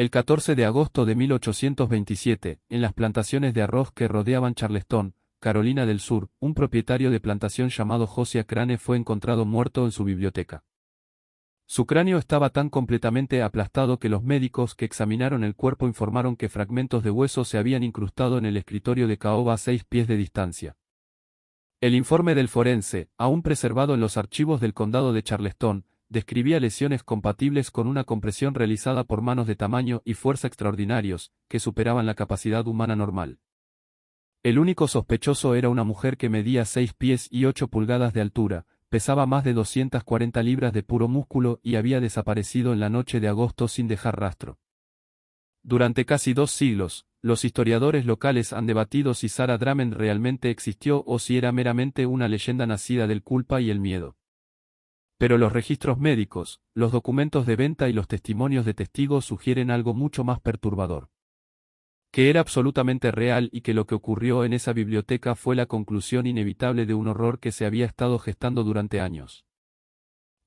El 14 de agosto de 1827, en las plantaciones de arroz que rodeaban Charleston, Carolina del Sur, un propietario de plantación llamado Josiah Crane fue encontrado muerto en su biblioteca. Su cráneo estaba tan completamente aplastado que los médicos que examinaron el cuerpo informaron que fragmentos de hueso se habían incrustado en el escritorio de caoba a 6 pies de distancia. El informe del forense, aún preservado en los archivos del condado de Charleston, describía lesiones compatibles con una compresión realizada por manos de tamaño y fuerza extraordinarios, que superaban la capacidad humana normal. El único sospechoso era una mujer que medía 6 pies y 8 pulgadas de altura, pesaba más de 240 libras de puro músculo y había desaparecido en la noche de agosto sin dejar rastro. Durante casi 2 siglos, los historiadores locales han debatido si Sarah Drummond realmente existió o si era meramente una leyenda nacida del culpa y el miedo. Pero los registros médicos, los documentos de venta y los testimonios de testigos sugieren algo mucho más perturbador. Que era absolutamente real y que lo que ocurrió en esa biblioteca fue la conclusión inevitable de un horror que se había estado gestando durante años.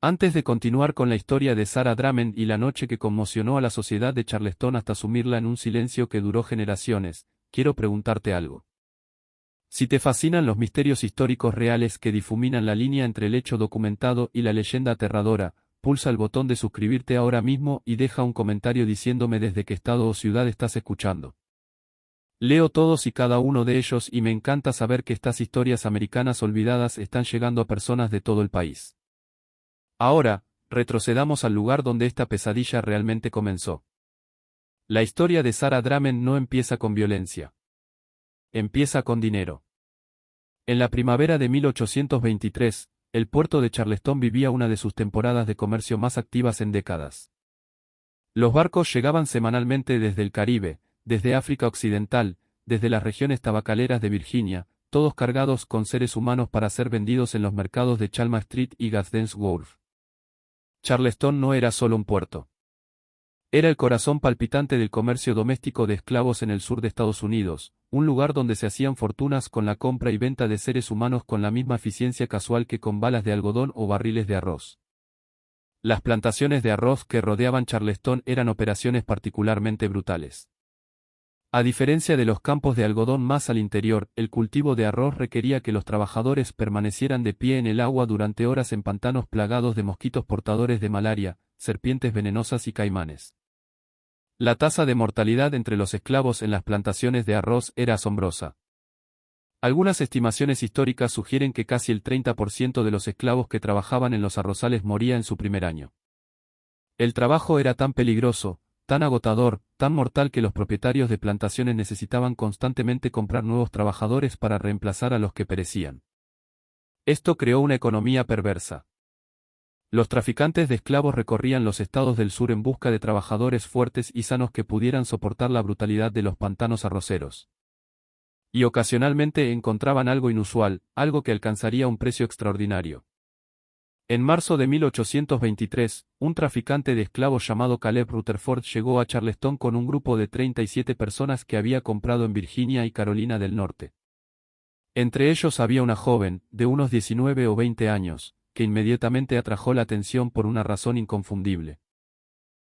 Antes de continuar con la historia de Sarah Drummond y la noche que conmocionó a la sociedad de Charleston hasta sumirla en un silencio que duró generaciones, quiero preguntarte algo. Si te fascinan los misterios históricos reales que difuminan la línea entre el hecho documentado y la leyenda aterradora, pulsa el botón de suscribirte ahora mismo y deja un comentario diciéndome desde qué estado o ciudad estás escuchando. Leo todos y cada uno de ellos y me encanta saber que estas historias americanas olvidadas están llegando a personas de todo el país. Ahora, retrocedamos al lugar donde esta pesadilla realmente comenzó. La historia de Sarah Drummond no empieza con violencia. Empieza con dinero. En la primavera de 1823, el puerto de Charleston vivía una de sus temporadas de comercio más activas en décadas. Los barcos llegaban semanalmente desde el Caribe, desde África Occidental, desde las regiones tabacaleras de Virginia, todos cargados con seres humanos para ser vendidos en los mercados de Chalmers Street y Gadsden's Wharf. Charleston no era solo un puerto. Era el corazón palpitante del comercio doméstico de esclavos en el sur de Estados Unidos, un lugar donde se hacían fortunas con la compra y venta de seres humanos con la misma eficiencia casual que con balas de algodón o barriles de arroz. Las plantaciones de arroz que rodeaban Charleston eran operaciones particularmente brutales. A diferencia de los campos de algodón más al interior, el cultivo de arroz requería que los trabajadores permanecieran de pie en el agua durante horas en pantanos plagados de mosquitos portadores de malaria, serpientes venenosas y caimanes. La tasa de mortalidad entre los esclavos en las plantaciones de arroz era asombrosa. Algunas estimaciones históricas sugieren que casi el 30% de los esclavos que trabajaban en los arrozales moría en su primer año. El trabajo era tan peligroso, tan agotador, tan mortal que los propietarios de plantaciones necesitaban constantemente comprar nuevos trabajadores para reemplazar a los que perecían. Esto creó una economía perversa. Los traficantes de esclavos recorrían los estados del sur en busca de trabajadores fuertes y sanos que pudieran soportar la brutalidad de los pantanos arroceros. Y ocasionalmente encontraban algo inusual, algo que alcanzaría un precio extraordinario. En marzo de 1823, un traficante de esclavos llamado Caleb Rutherford llegó a Charleston con un grupo de 37 personas que había comprado en Virginia y Carolina del Norte. Entre ellos había una joven, de unos 19 o 20 años, que inmediatamente atrajo la atención por una razón inconfundible.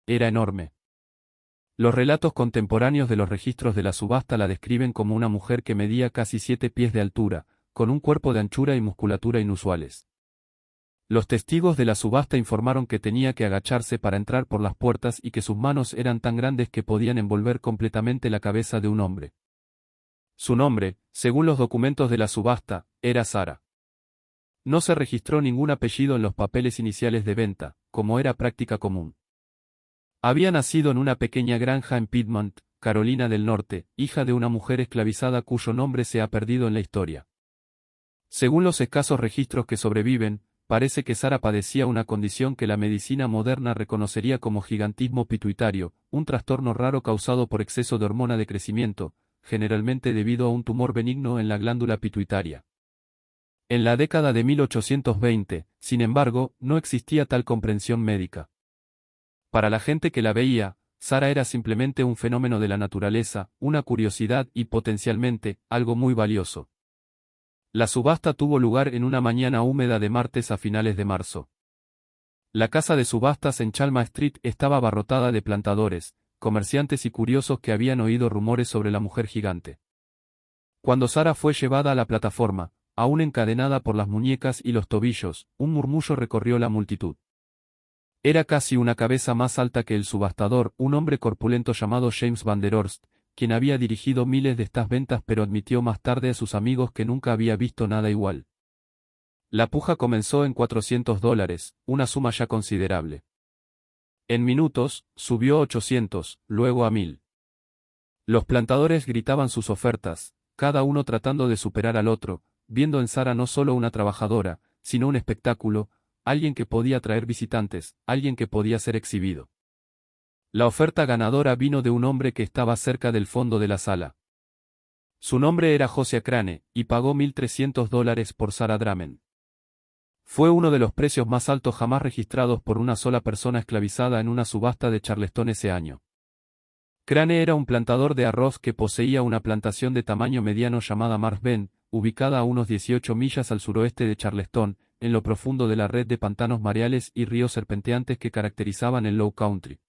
Era enorme. Los relatos contemporáneos de los registros de la subasta la describen como una mujer que medía casi 7 pies de altura, con un cuerpo de anchura y musculatura inusuales. Los testigos de la subasta informaron que tenía que agacharse para entrar por las puertas y que sus manos eran tan grandes que podían envolver completamente la cabeza de un hombre. Su nombre, según los documentos de la subasta, era Sarah. No se registró ningún apellido en los papeles iniciales de venta, como era práctica común. Había nacido en una pequeña granja en Piedmont, Carolina del Norte, hija de una mujer esclavizada cuyo nombre se ha perdido en la historia. Según los escasos registros que sobreviven, parece que Sarah padecía una condición que la medicina moderna reconocería como gigantismo pituitario, un trastorno raro causado por exceso de hormona de crecimiento, generalmente debido a un tumor benigno en la glándula pituitaria. En la década de 1820, sin embargo, no existía tal comprensión médica. Para la gente que la veía, Sarah era simplemente un fenómeno de la naturaleza, una curiosidad y potencialmente, algo muy valioso. La subasta tuvo lugar en una mañana húmeda de martes a finales de marzo. La casa de subastas en Chalmers Street estaba abarrotada de plantadores, comerciantes y curiosos que habían oído rumores sobre la mujer gigante. Cuando Sara fue llevada a la plataforma, aún encadenada por las muñecas y los tobillos, un murmullo recorrió la multitud. Era casi una cabeza más alta que el subastador, un hombre corpulento llamado James Van der Horst, quien había dirigido miles de estas ventas pero admitió más tarde a sus amigos que nunca había visto nada igual. La puja comenzó en $400, una suma ya considerable. En minutos, subió a 800, luego a 1000. Los plantadores gritaban sus ofertas, cada uno tratando de superar al otro, viendo en Sara no solo una trabajadora, sino un espectáculo, alguien que podía atraer visitantes, alguien que podía ser exhibido. La oferta ganadora vino de un hombre que estaba cerca del fondo de la sala. Su nombre era Josiah Crane, y pagó $1,300 por Sara Dramen. Fue uno de los precios más altos jamás registrados por una sola persona esclavizada en una subasta de Charleston ese año. Crane era un plantador de arroz que poseía una plantación de tamaño mediano llamada Marsh Bend, ubicada a unos 18 millas al suroeste de Charleston, en lo profundo de la red de pantanos mareales y ríos serpenteantes que caracterizaban el Low Country.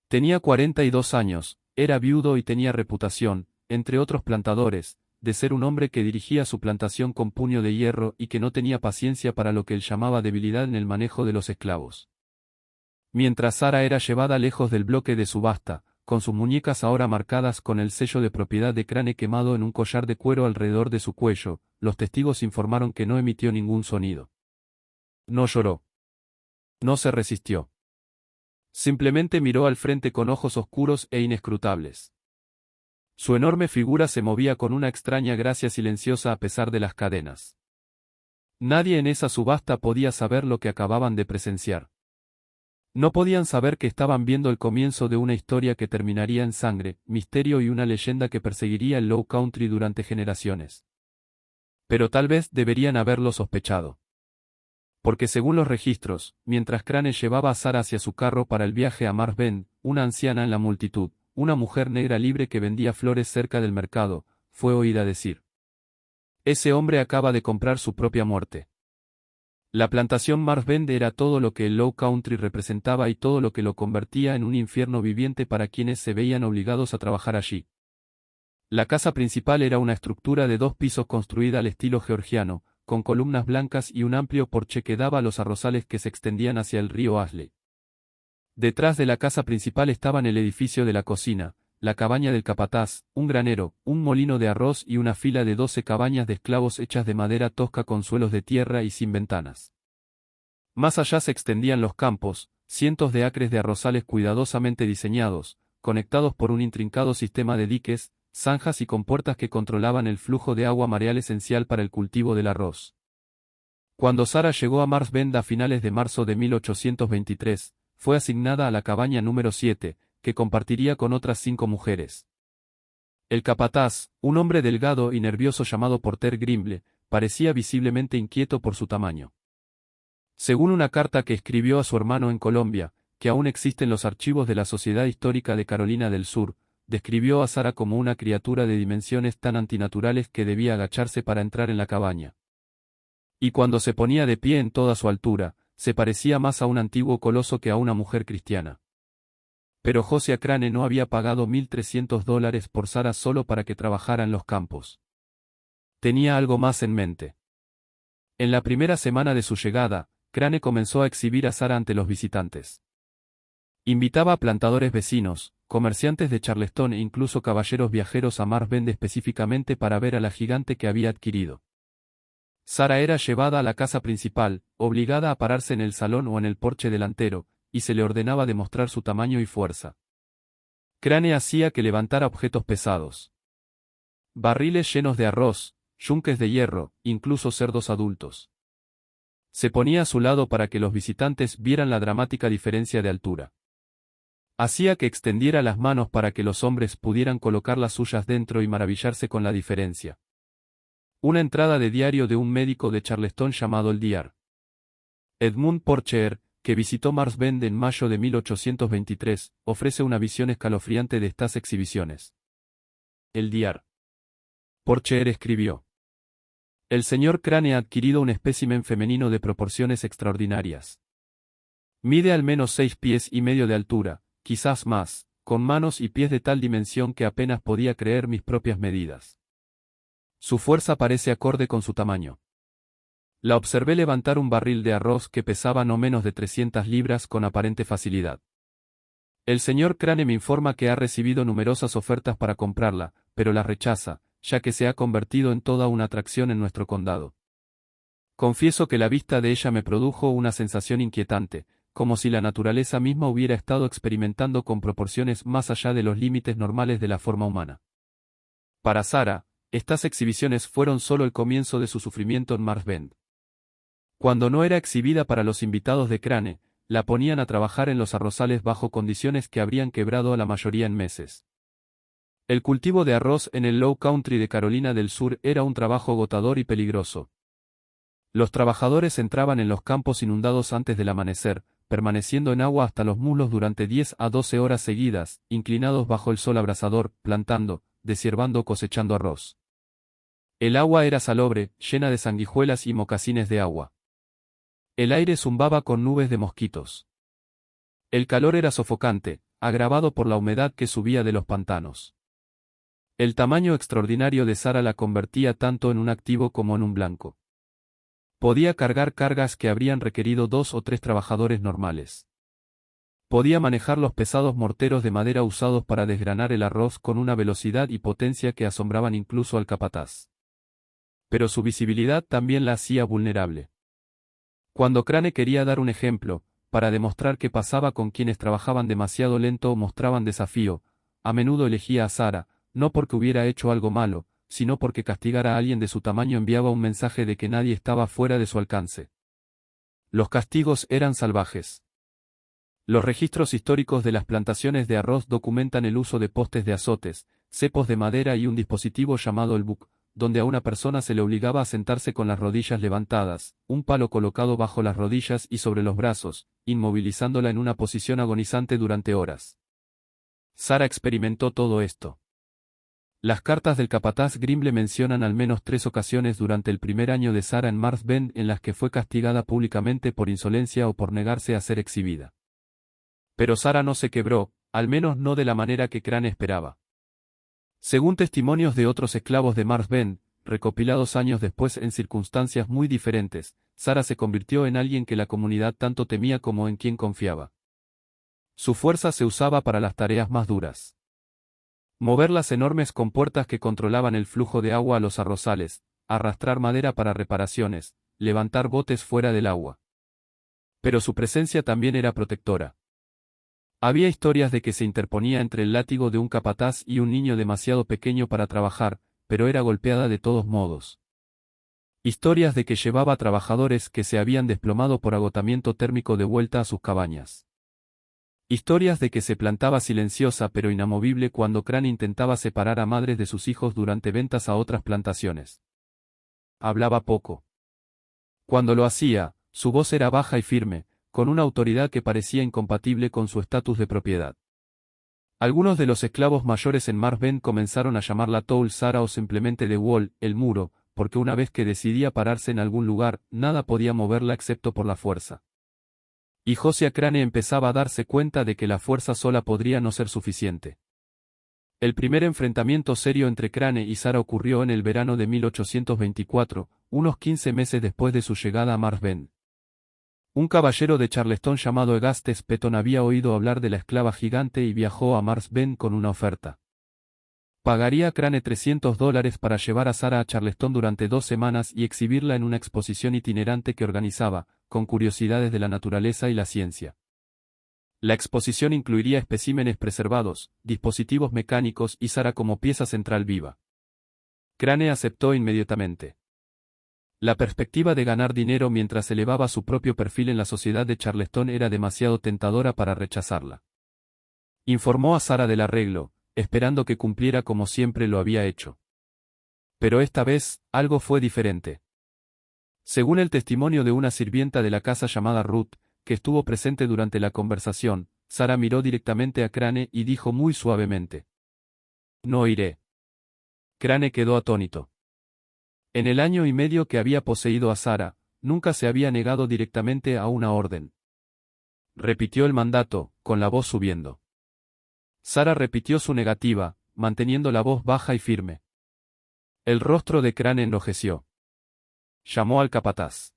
Tenía 42 años, era viudo y tenía reputación, entre otros plantadores, de ser un hombre que dirigía su plantación con puño de hierro y que no tenía paciencia para lo que él llamaba debilidad en el manejo de los esclavos. Mientras Sara era llevada lejos del bloque de subasta, con sus muñecas ahora marcadas con el sello de propiedad de Crane quemado en un collar de cuero alrededor de su cuello, los testigos informaron que no emitió ningún sonido. No lloró. No se resistió. Simplemente miró al frente con ojos oscuros e inescrutables. Su enorme figura se movía con una extraña gracia silenciosa a pesar de las cadenas. Nadie en esa subasta podía saber lo que acababan de presenciar. No podían saber que estaban viendo el comienzo de una historia que terminaría en sangre, misterio y una leyenda que perseguiría el Low Country durante generaciones. Pero tal vez deberían haberlo sospechado. Porque según los registros, mientras Crane llevaba a Sara hacia su carro para el viaje a Marsh Bend, una anciana en la multitud, una mujer negra libre que vendía flores cerca del mercado, fue oída decir: «Ese hombre acaba de comprar su propia muerte». La plantación Marsh Bend era todo lo que el Low Country representaba y todo lo que lo convertía en un infierno viviente para quienes se veían obligados a trabajar allí. La casa principal era una estructura de 2 pisos construida al estilo georgiano, con columnas blancas y un amplio porche que daba a los arrozales que se extendían hacia el río Ashley. Detrás de la casa principal estaban el edificio de la cocina, la cabaña del capataz, un granero, un molino de arroz y una fila de 12 cabañas de esclavos hechas de madera tosca con suelos de tierra y sin ventanas. Más allá se extendían los campos, cientos de acres de arrozales cuidadosamente diseñados, conectados por un intrincado sistema de diques, zanjas y compuertas que controlaban el flujo de agua mareal esencial para el cultivo del arroz. Cuando Sara llegó a Marsh Bend a finales de marzo de 1823, fue asignada a la cabaña número 7, que compartiría con otras 5 mujeres. El capataz, un hombre delgado y nervioso llamado Porter Grimble, parecía visiblemente inquieto por su tamaño. Según una carta que escribió a su hermano en Colombia, que aún existe en los archivos de la Sociedad Histórica de Carolina del Sur, describió a Sara como una criatura de dimensiones tan antinaturales que debía agacharse para entrar en la cabaña. Y cuando se ponía de pie en toda su altura, se parecía más a un antiguo coloso que a una mujer cristiana. Pero Josiah Crane no había pagado $1,300 por Sara solo para que trabajara en los campos. Tenía algo más en mente. En la primera semana de su llegada, Crane comenzó a exhibir a Sara ante los visitantes. Invitaba a plantadores vecinos, comerciantes de Charleston e incluso caballeros viajeros a Marsh Bend específicamente para ver a la gigante que había adquirido. Sara era llevada a la casa principal, obligada a pararse en el salón o en el porche delantero, y se le ordenaba demostrar su tamaño y fuerza. Crane hacía que levantara objetos pesados. Barriles llenos de arroz, yunques de hierro, incluso cerdos adultos. Se ponía a su lado para que los visitantes vieran la dramática diferencia de altura. Hacía que extendiera las manos para que los hombres pudieran colocar las suyas dentro y maravillarse con la diferencia. Una entrada de diario de un médico de Charleston llamado el Dr. Edmund Porcher, que visitó Marsh Bend en mayo de 1823, ofrece una visión escalofriante de estas exhibiciones. El Dr. Porcher escribió: «El señor Crane ha adquirido un espécimen femenino de proporciones extraordinarias. Mide al menos 6 pies y medio de altura, quizás más, con manos y pies de tal dimensión que apenas podía creer mis propias medidas. Su fuerza parece acorde con su tamaño. La observé levantar un barril de arroz que pesaba no menos de 300 libras con aparente facilidad. El señor Crane me informa que ha recibido numerosas ofertas para comprarla, pero las rechaza, ya que se ha convertido en toda una atracción en nuestro condado. Confieso que la vista de ella me produjo una sensación inquietante, como si la naturaleza misma hubiera estado experimentando con proporciones más allá de los límites normales de la forma humana. Para Sarah, estas exhibiciones fueron solo el comienzo de su sufrimiento en Marsh Bend. Cuando no era exhibida para los invitados de Crane, la ponían a trabajar en los arrozales bajo condiciones que habrían quebrado a la mayoría en meses. El cultivo de arroz en el Low Country de Carolina del Sur era un trabajo agotador y peligroso. Los trabajadores entraban en los campos inundados antes del amanecer, permaneciendo en agua hasta los muslos durante 10 a 12 horas seguidas, inclinados bajo el sol abrasador, plantando, deshiervando o cosechando arroz. El agua era salobre, llena de sanguijuelas y mocasines de agua. El aire zumbaba con nubes de mosquitos. El calor era sofocante, agravado por la humedad que subía de los pantanos. El tamaño extraordinario de Sarah la convertía tanto en un activo como en un blanco. Podía cargar cargas que habrían requerido 2 o 3 trabajadores normales. Podía manejar los pesados morteros de madera usados para desgranar el arroz con una velocidad y potencia que asombraban incluso al capataz. Pero su visibilidad también la hacía vulnerable. Cuando Crane quería dar un ejemplo, para demostrar qué pasaba con quienes trabajaban demasiado lento o mostraban desafío, a menudo elegía a Sarah, no porque hubiera hecho algo malo, sino porque castigar a alguien de su tamaño enviaba un mensaje de que nadie estaba fuera de su alcance. Los castigos eran salvajes. Los registros históricos de las plantaciones de arroz documentan el uso de postes de azotes, cepos de madera y un dispositivo llamado el buc, donde a una persona se le obligaba a sentarse con las rodillas levantadas, un palo colocado bajo las rodillas y sobre los brazos, inmovilizándola en una posición agonizante durante horas. Sarah experimentó todo esto. Las cartas del capataz Grimble mencionan al menos 3 ocasiones durante el primer año de Sarah en Marsh Bend en las que fue castigada públicamente por insolencia o por negarse a ser exhibida. Pero Sarah no se quebró, al menos no de la manera que Crane esperaba. Según testimonios de otros esclavos de Marsh Bend, recopilados años después en circunstancias muy diferentes, Sarah se convirtió en alguien que la comunidad tanto temía como en quien confiaba. Su fuerza se usaba para las tareas más duras. Mover las enormes compuertas que controlaban el flujo de agua a los arrozales, arrastrar madera para reparaciones, levantar botes fuera del agua. Pero su presencia también era protectora. Había historias de que se interponía entre el látigo de un capataz y un niño demasiado pequeño para trabajar, pero era golpeada de todos modos. Historias de que llevaba a trabajadores que se habían desplomado por agotamiento térmico de vuelta a sus cabañas. Historias de que se plantaba silenciosa pero inamovible cuando Crane intentaba separar a madres de sus hijos durante ventas a otras plantaciones. Hablaba poco. Cuando lo hacía, su voz era baja y firme, con una autoridad que parecía incompatible con su estatus de propiedad. Algunos de los esclavos mayores en Marsh Bend comenzaron a llamarla Tall Sarah o simplemente The Wall, el muro, porque una vez que decidía pararse en algún lugar, nada podía moverla excepto por la fuerza. Y Josiah Crane empezaba a darse cuenta de que la fuerza sola podría no ser suficiente. El primer enfrentamiento serio entre Crane y Sarah ocurrió en el verano de 1824, unos 15 meses después de su llegada a Marsh Bend. Un caballero de Charleston llamado Augustus Petton había oído hablar de la esclava gigante y viajó a Marsh Bend con una oferta. Pagaría a Crane $300 para llevar a Sarah a Charleston durante 2 semanas y exhibirla en una exposición itinerante que organizaba, con curiosidades de la naturaleza y la ciencia. La exposición incluiría especímenes preservados, dispositivos mecánicos y Sarah como pieza central viva. Crane aceptó inmediatamente. La perspectiva de ganar dinero mientras elevaba su propio perfil en la sociedad de Charleston era demasiado tentadora para rechazarla. Informó a Sarah del arreglo, esperando que cumpliera como siempre lo había hecho. Pero esta vez, algo fue diferente. Según el testimonio de una sirvienta de la casa llamada Ruth, que estuvo presente durante la conversación, Sarah miró directamente a Crane y dijo muy suavemente: «No iré». Crane quedó atónito. En el año y medio que había poseído a Sarah, nunca se había negado directamente a una orden. Repitió el mandato, con la voz subiendo. Sara repitió su negativa, manteniendo la voz baja y firme. El rostro de Crane enrojeció. Llamó al capataz.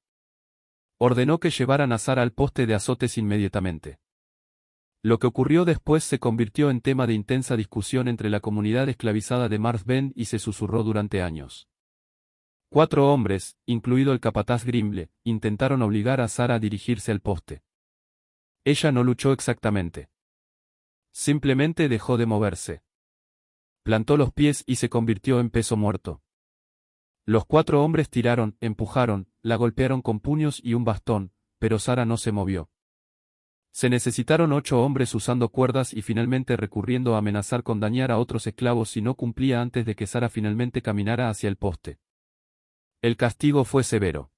Ordenó que llevaran a Sara al poste de azotes inmediatamente. Lo que ocurrió después se convirtió en tema de intensa discusión entre la comunidad esclavizada de Marsh Bend y se susurró durante años. 4 hombres, incluido el capataz Grimble, intentaron obligar a Sara a dirigirse al poste. Ella no luchó exactamente. Simplemente dejó de moverse. Plantó los pies y se convirtió en peso muerto. Los 4 hombres tiraron, empujaron, la golpearon con puños y un bastón, pero Sara no se movió. Se necesitaron 8 hombres usando cuerdas y finalmente recurriendo a amenazar con dañar a otros esclavos si no cumplía antes de que Sara finalmente caminara hacia el poste. El castigo fue severo.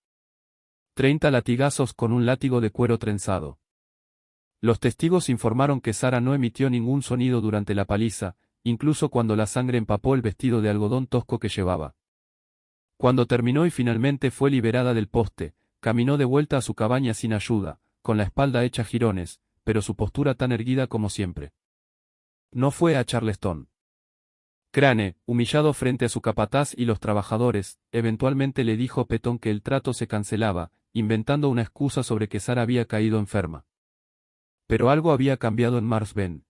30 latigazos con un látigo de cuero trenzado. Los testigos informaron que Sara no emitió ningún sonido durante la paliza, incluso cuando la sangre empapó el vestido de algodón tosco que llevaba. Cuando terminó y finalmente fue liberada del poste, caminó de vuelta a su cabaña sin ayuda, con la espalda hecha jirones, pero su postura tan erguida como siempre. No fue a Charleston. Crane, humillado frente a su capataz y los trabajadores, eventualmente le dijo a Petón que el trato se cancelaba, inventando una excusa sobre que Sara había caído enferma. Pero algo había cambiado en Marsh Bend.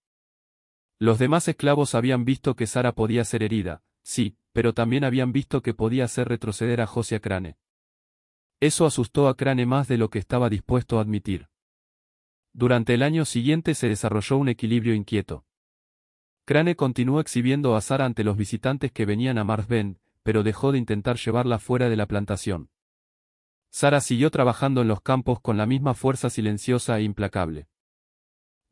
Los demás esclavos habían visto que Sara podía ser herida, sí, pero también habían visto que podía hacer retroceder a Josiah Crane. Eso asustó a Crane más de lo que estaba dispuesto a admitir. Durante el año siguiente se desarrolló un equilibrio inquieto. Crane continuó exhibiendo a Sara ante los visitantes que venían a Marsh Bend, pero dejó de intentar llevarla fuera de la plantación. Sara siguió trabajando en los campos con la misma fuerza silenciosa e implacable.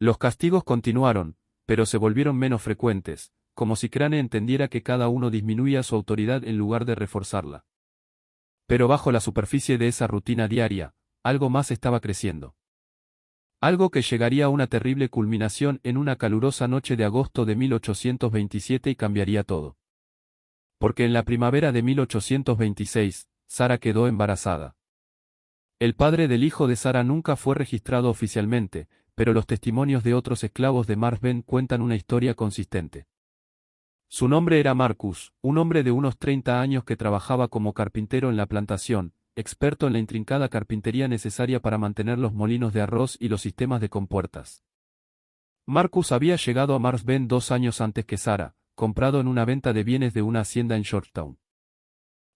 Los castigos continuaron, pero se volvieron menos frecuentes, como si Crane entendiera que cada uno disminuía su autoridad en lugar de reforzarla. Pero bajo la superficie de esa rutina diaria, algo más estaba creciendo. Algo que llegaría a una terrible culminación en una calurosa noche de agosto de 1827 y cambiaría todo. Porque en la primavera de 1826, Sara quedó embarazada. El padre del hijo de Sara nunca fue registrado oficialmente, pero los testimonios de otros esclavos de Marsh Bend cuentan una historia consistente. Su nombre era Marcus, un hombre de unos 30 años que trabajaba como carpintero en la plantación, experto en la intrincada carpintería necesaria para mantener los molinos de arroz y los sistemas de compuertas. Marcus había llegado a Marsh Bend 2 años antes que Sara, comprado en una venta de bienes de una hacienda en Georgetown.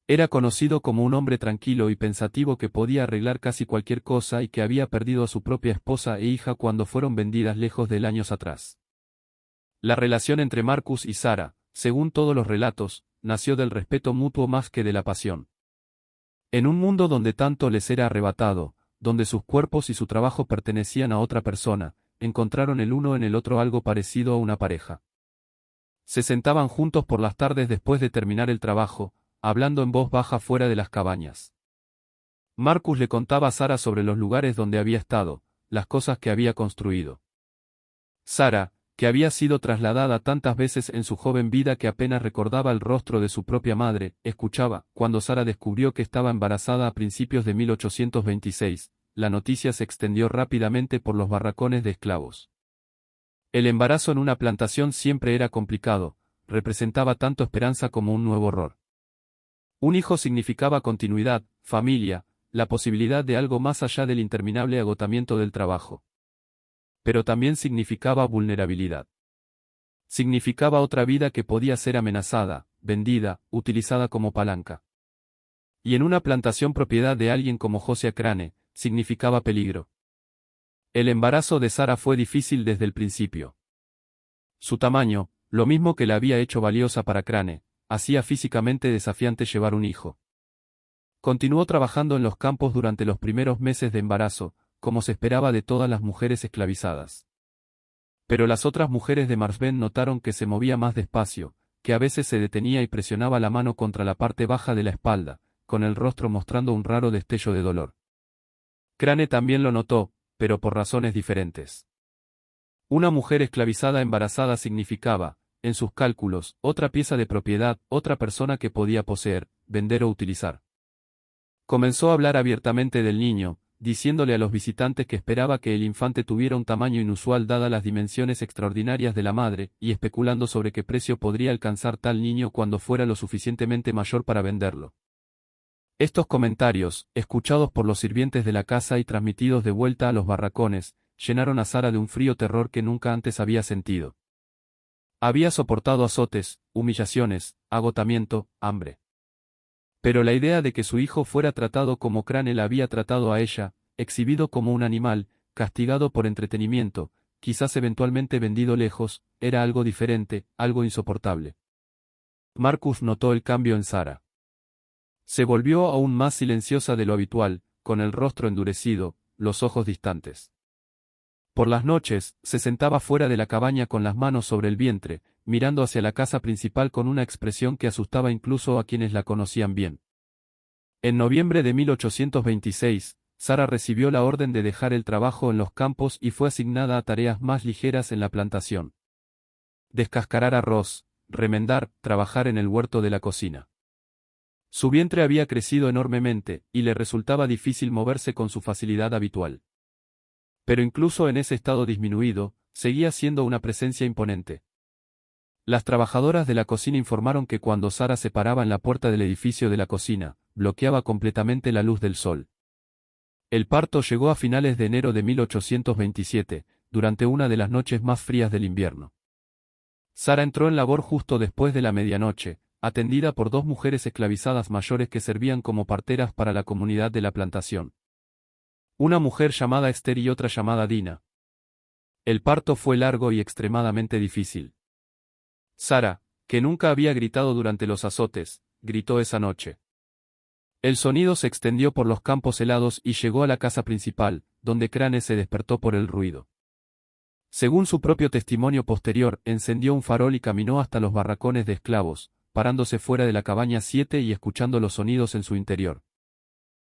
Era conocido como un hombre tranquilo y pensativo que podía arreglar casi cualquier cosa y que había perdido a su propia esposa e hija cuando fueron vendidas lejos de él años atrás. La relación entre Marcus y Sara, según todos los relatos, nació del respeto mutuo más que de la pasión. En un mundo donde tanto les era arrebatado, donde sus cuerpos y su trabajo pertenecían a otra persona, encontraron el uno en el otro algo parecido a una pareja. Se sentaban juntos por las tardes después de terminar el trabajo, hablando en voz baja fuera de las cabañas. Marcus le contaba a Sara sobre los lugares donde había estado, las cosas que había construido. Sara, que había sido trasladada tantas veces en su joven vida que apenas recordaba el rostro de su propia madre, escuchaba. Cuando Sara descubrió que estaba embarazada a principios de 1826, la noticia se extendió rápidamente por los barracones de esclavos. El embarazo en una plantación siempre era complicado, representaba tanto esperanza como un nuevo horror. Un hijo significaba continuidad, familia, la posibilidad de algo más allá del interminable agotamiento del trabajo. Pero también significaba vulnerabilidad. Significaba otra vida que podía ser amenazada, vendida, utilizada como palanca. Y en una plantación propiedad de alguien como Josiah Crane, significaba peligro. El embarazo de Sara fue difícil desde el principio. Su tamaño, lo mismo que la había hecho valiosa para Crane, hacía físicamente desafiante llevar un hijo. Continuó trabajando en los campos durante los primeros meses de embarazo, como se esperaba de todas las mujeres esclavizadas. Pero las otras mujeres de Marsh Bend notaron que se movía más despacio, que a veces se detenía y presionaba la mano contra la parte baja de la espalda, con el rostro mostrando un raro destello de dolor. Crane también lo notó, pero por razones diferentes. Una mujer esclavizada embarazada significaba, en sus cálculos, otra pieza de propiedad, otra persona que podía poseer, vender o utilizar. Comenzó a hablar abiertamente del niño, diciéndole a los visitantes que esperaba que el infante tuviera un tamaño inusual dadas las dimensiones extraordinarias de la madre, y especulando sobre qué precio podría alcanzar tal niño cuando fuera lo suficientemente mayor para venderlo. Estos comentarios, escuchados por los sirvientes de la casa y transmitidos de vuelta a los barracones, llenaron a Sara de un frío terror que nunca antes había sentido. Había soportado azotes, humillaciones, agotamiento, hambre. Pero la idea de que su hijo fuera tratado como Crane la había tratado a ella, exhibido como un animal, castigado por entretenimiento, quizás eventualmente vendido lejos, era algo diferente, algo insoportable. Marcus notó el cambio en Sara. Se volvió aún más silenciosa de lo habitual, con el rostro endurecido, los ojos distantes. Por las noches, se sentaba fuera de la cabaña con las manos sobre el vientre, mirando hacia la casa principal con una expresión que asustaba incluso a quienes la conocían bien. En noviembre de 1826, Sara recibió la orden de dejar el trabajo en los campos y fue asignada a tareas más ligeras en la plantación. Descascarar arroz, remendar, trabajar en el huerto de la cocina. Su vientre había crecido enormemente, y le resultaba difícil moverse con su facilidad habitual. Pero incluso en ese estado disminuido, seguía siendo una presencia imponente. Las trabajadoras de la cocina informaron que cuando Sara se paraba en la puerta del edificio de la cocina, bloqueaba completamente la luz del sol. El parto llegó a finales de enero de 1827, durante una de las noches más frías del invierno. Sara entró en labor justo después de la medianoche, atendida por dos mujeres esclavizadas mayores que servían como parteras para la comunidad de la plantación. Una mujer llamada Esther y otra llamada Dina. El parto fue largo y extremadamente difícil. Sara, que nunca había gritado durante los azotes, gritó esa noche. El sonido se extendió por los campos helados y llegó a la casa principal, donde Crane se despertó por el ruido. Según su propio testimonio posterior, encendió un farol y caminó hasta los barracones de esclavos, parándose fuera de la cabaña 7 y escuchando los sonidos en su interior.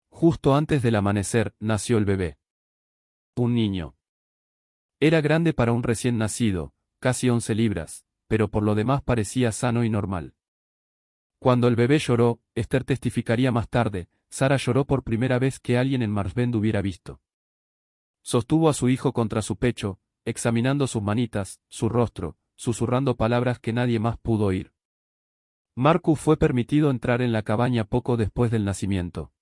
Justo antes del amanecer, nació el bebé. Un niño. Era grande para un recién nacido, casi 11 libras, pero por lo demás parecía sano y normal. Cuando el bebé lloró, Esther testificaría más tarde, Sara lloró por primera vez que alguien en Marsbend hubiera visto. Sostuvo a su hijo contra su pecho, examinando sus manitas, su rostro, susurrando palabras que nadie más pudo oír. Marcus fue permitido entrar en la cabaña poco después del nacimiento.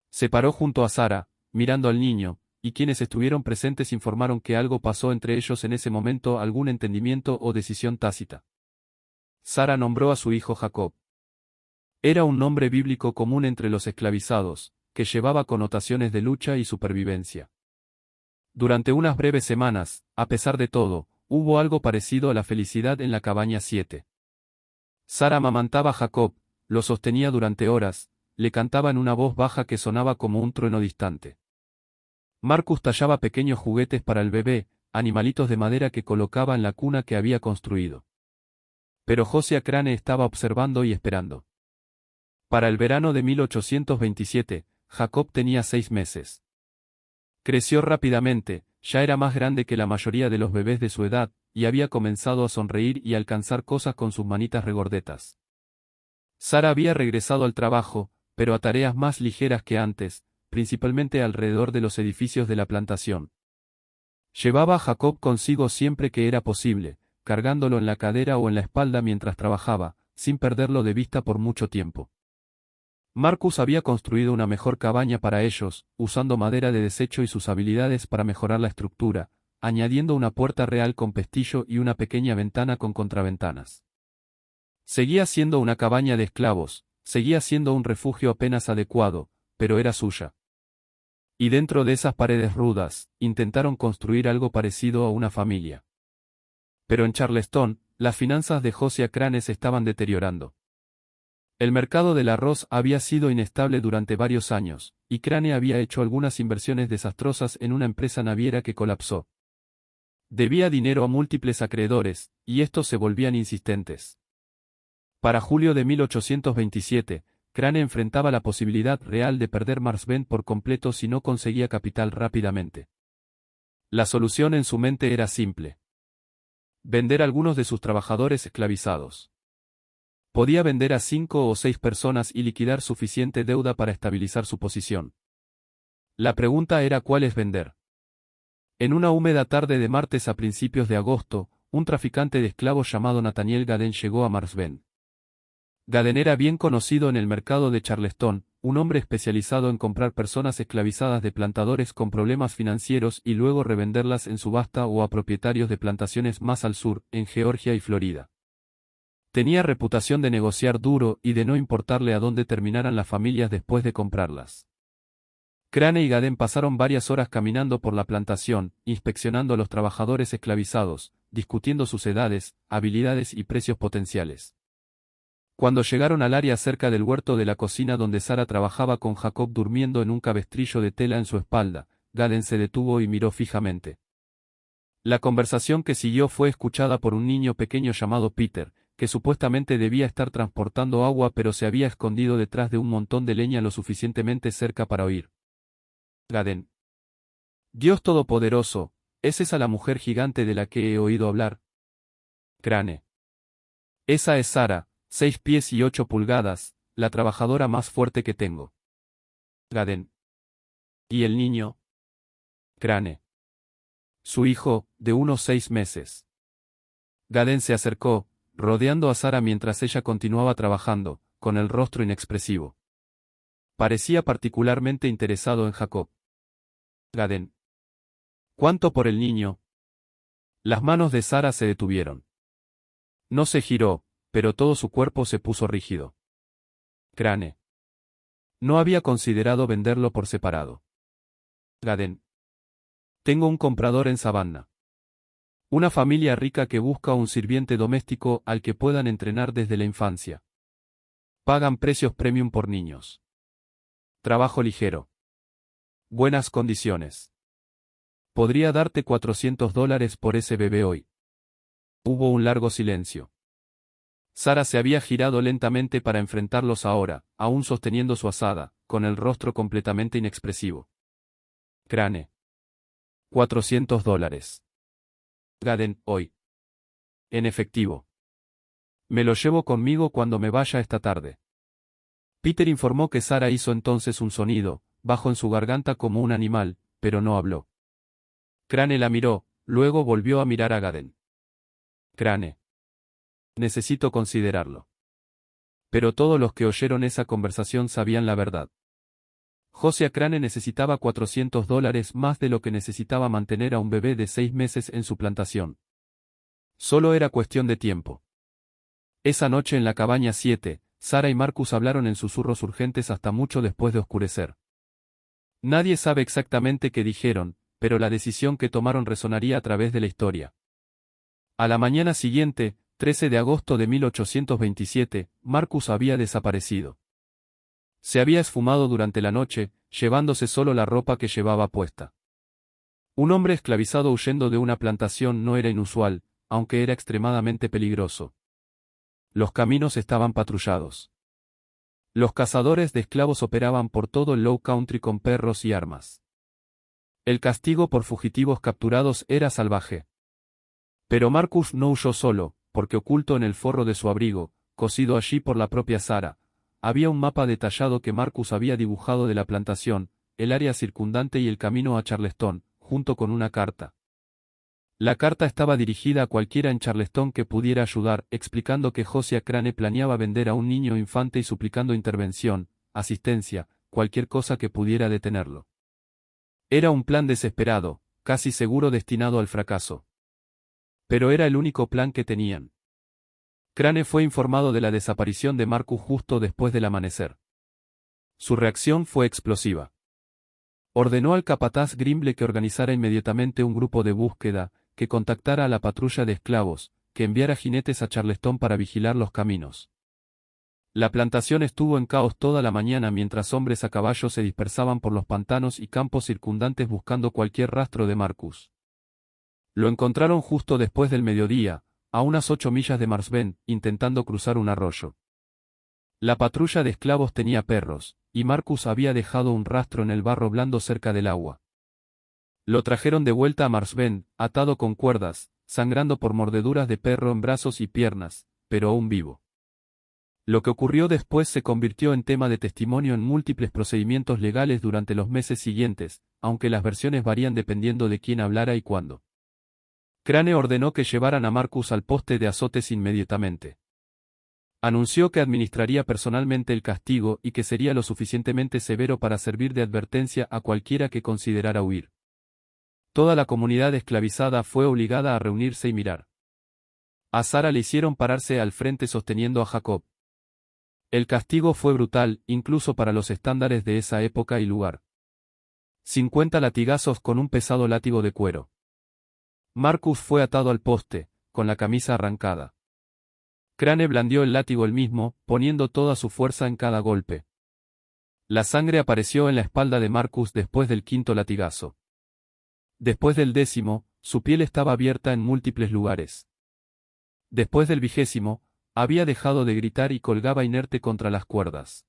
Se paró junto a Sara, mirando al niño, y quienes estuvieron presentes informaron que algo pasó entre ellos en ese momento, algún entendimiento o decisión tácita. Sara nombró a su hijo Jacob. Era un nombre bíblico común entre los esclavizados, que llevaba connotaciones de lucha y supervivencia. Durante unas breves semanas, a pesar de todo, hubo algo parecido a la felicidad en la cabaña 7. Sara amamantaba a Jacob, lo sostenía durante horas, le cantaba en una voz baja que sonaba como un trueno distante. Marcus tallaba pequeños juguetes para el bebé, animalitos de madera que colocaba en la cuna que había construido. Pero Josiah Crane estaba observando y esperando. Para el verano de 1827, Jacob tenía 6 meses. Creció rápidamente, ya era más grande que la mayoría de los bebés de su edad, y había comenzado a sonreír y alcanzar cosas con sus manitas regordetas. Sara había regresado al trabajo, pero a tareas más ligeras que antes, principalmente alrededor de los edificios de la plantación. Llevaba a Jacob consigo siempre que era posible, cargándolo en la cadera o en la espalda mientras trabajaba, sin perderlo de vista por mucho tiempo. Marcus había construido una mejor cabaña para ellos, usando madera de desecho y sus habilidades para mejorar la estructura, añadiendo una puerta real con pestillo y una pequeña ventana con contraventanas. Seguía siendo una cabaña de esclavos, seguía siendo un refugio apenas adecuado, pero era suya. Y dentro de esas paredes rudas, intentaron construir algo parecido a una familia. Pero en Charleston, las finanzas de Josiah Crane se estaban deteriorando. El mercado del arroz había sido inestable durante varios años, y Crane había hecho algunas inversiones desastrosas en una empresa naviera que colapsó. Debía dinero a múltiples acreedores, y estos se volvían insistentes. Para julio de 1827, Crane enfrentaba la posibilidad real de perder Marsbend por completo si no conseguía capital rápidamente. La solución en su mente era simple. Vender a algunos de sus trabajadores esclavizados. Podía vender a 5 o 6 personas y liquidar suficiente deuda para estabilizar su posición. La pregunta era cuáles vender. En una húmeda tarde de martes a principios de agosto, un traficante de esclavos llamado Nathaniel Gaden llegó a Marsben. Gaden era bien conocido en el mercado de Charleston, un hombre especializado en comprar personas esclavizadas de plantadores con problemas financieros y luego revenderlas en subasta o a propietarios de plantaciones más al sur, en Georgia y Florida. Tenía reputación de negociar duro y de no importarle a dónde terminaran las familias después de comprarlas. Crane y Gaden pasaron varias horas caminando por la plantación, inspeccionando a los trabajadores esclavizados, discutiendo sus edades, habilidades y precios potenciales. Cuando llegaron al área cerca del huerto de la cocina donde Sara trabajaba con Jacob durmiendo en un cabestrillo de tela en su espalda, Gaden se detuvo y miró fijamente. La conversación que siguió fue escuchada por un niño pequeño llamado Peter, que supuestamente debía estar transportando agua pero se había escondido detrás de un montón de leña lo suficientemente cerca para oír. Gaden. Dios Todopoderoso, ¿es esa la mujer gigante de la que he oído hablar? Crane. Esa es Sara, 6 pies y 8 pulgadas, la trabajadora más fuerte que tengo. Gaden. ¿Y el niño? Crane. Su hijo, de unos 6 meses. Gaden se acercó, rodeando a Sara mientras ella continuaba trabajando, con el rostro inexpresivo. Parecía particularmente interesado en Jacob. Gaden. ¿Cuánto por el niño? Las manos de Sara se detuvieron. No se giró, pero todo su cuerpo se puso rígido. Crane. No había considerado venderlo por separado. Gaden. Tengo un comprador en Savannah. Una familia rica que busca un sirviente doméstico al que puedan entrenar desde la infancia. Pagan precios premium por niños. Trabajo ligero. Buenas condiciones. Podría darte $400 por ese bebé hoy. Hubo un largo silencio. Sara se había girado lentamente para enfrentarlos ahora, aún sosteniendo su azada, con el rostro completamente inexpresivo. Crane. $400. Gaden, hoy. En efectivo. Me lo llevo conmigo cuando me vaya esta tarde. Peter informó que Sara hizo entonces un sonido, bajo en su garganta como un animal, pero no habló. Crane la miró, luego volvió a mirar a Gaden. Crane. Necesito considerarlo. Pero todos los que oyeron esa conversación sabían la verdad. Josiah Crane necesitaba $400 más de lo que necesitaba mantener a un bebé de 6 meses en su plantación. Solo era cuestión de tiempo. Esa noche en la cabaña 7, Sara y Marcus hablaron en susurros urgentes hasta mucho después de oscurecer. Nadie sabe exactamente qué dijeron, pero la decisión que tomaron resonaría a través de la historia. A la mañana siguiente, 13 de agosto de 1827, Marcus había desaparecido. Se había esfumado durante la noche, llevándose solo la ropa que llevaba puesta. Un hombre esclavizado huyendo de una plantación no era inusual, aunque era extremadamente peligroso. Los caminos estaban patrullados. Los cazadores de esclavos operaban por todo el Low Country con perros y armas. El castigo por fugitivos capturados era salvaje. Pero Marcus no huyó solo, porque oculto en el forro de su abrigo, cosido allí por la propia Sara, había un mapa detallado que Marcus había dibujado de la plantación, el área circundante y el camino a Charleston, junto con una carta. La carta estaba dirigida a cualquiera en Charleston que pudiera ayudar, explicando que Josiah Crane planeaba vender a un niño infante y suplicando intervención, asistencia, cualquier cosa que pudiera detenerlo. Era un plan desesperado, casi seguro destinado al fracaso. Pero era el único plan que tenían. Crane fue informado de la desaparición de Marcus justo después del amanecer. Su reacción fue explosiva. Ordenó al capataz Grimble que organizara inmediatamente un grupo de búsqueda, que contactara a la patrulla de esclavos, que enviara jinetes a Charleston para vigilar los caminos. La plantación estuvo en caos toda la mañana mientras hombres a caballo se dispersaban por los pantanos y campos circundantes buscando cualquier rastro de Marcus. Lo encontraron justo después del mediodía, a unas 8 millas de Marsben, intentando cruzar un arroyo. La patrulla de esclavos tenía perros, y Marcus había dejado un rastro en el barro blando cerca del agua. Lo trajeron de vuelta a Marsben, atado con cuerdas, sangrando por mordeduras de perro en brazos y piernas, pero aún vivo. Lo que ocurrió después se convirtió en tema de testimonio en múltiples procedimientos legales durante los meses siguientes, aunque las versiones varían dependiendo de quién hablara y cuándo. Crane ordenó que llevaran a Marcus al poste de azotes inmediatamente. Anunció que administraría personalmente el castigo y que sería lo suficientemente severo para servir de advertencia a cualquiera que considerara huir. Toda la comunidad esclavizada fue obligada a reunirse y mirar. A Sara le hicieron pararse al frente sosteniendo a Jacob. El castigo fue brutal, incluso para los estándares de esa época y lugar. 50 latigazos con un pesado látigo de cuero. Marcus fue atado al poste, con la camisa arrancada. Crane blandió el látigo él mismo, poniendo toda su fuerza en cada golpe. La sangre apareció en la espalda de Marcus después del quinto latigazo. Después del 10º, su piel estaba abierta en múltiples lugares. Después del 20º, había dejado de gritar y colgaba inerte contra las cuerdas.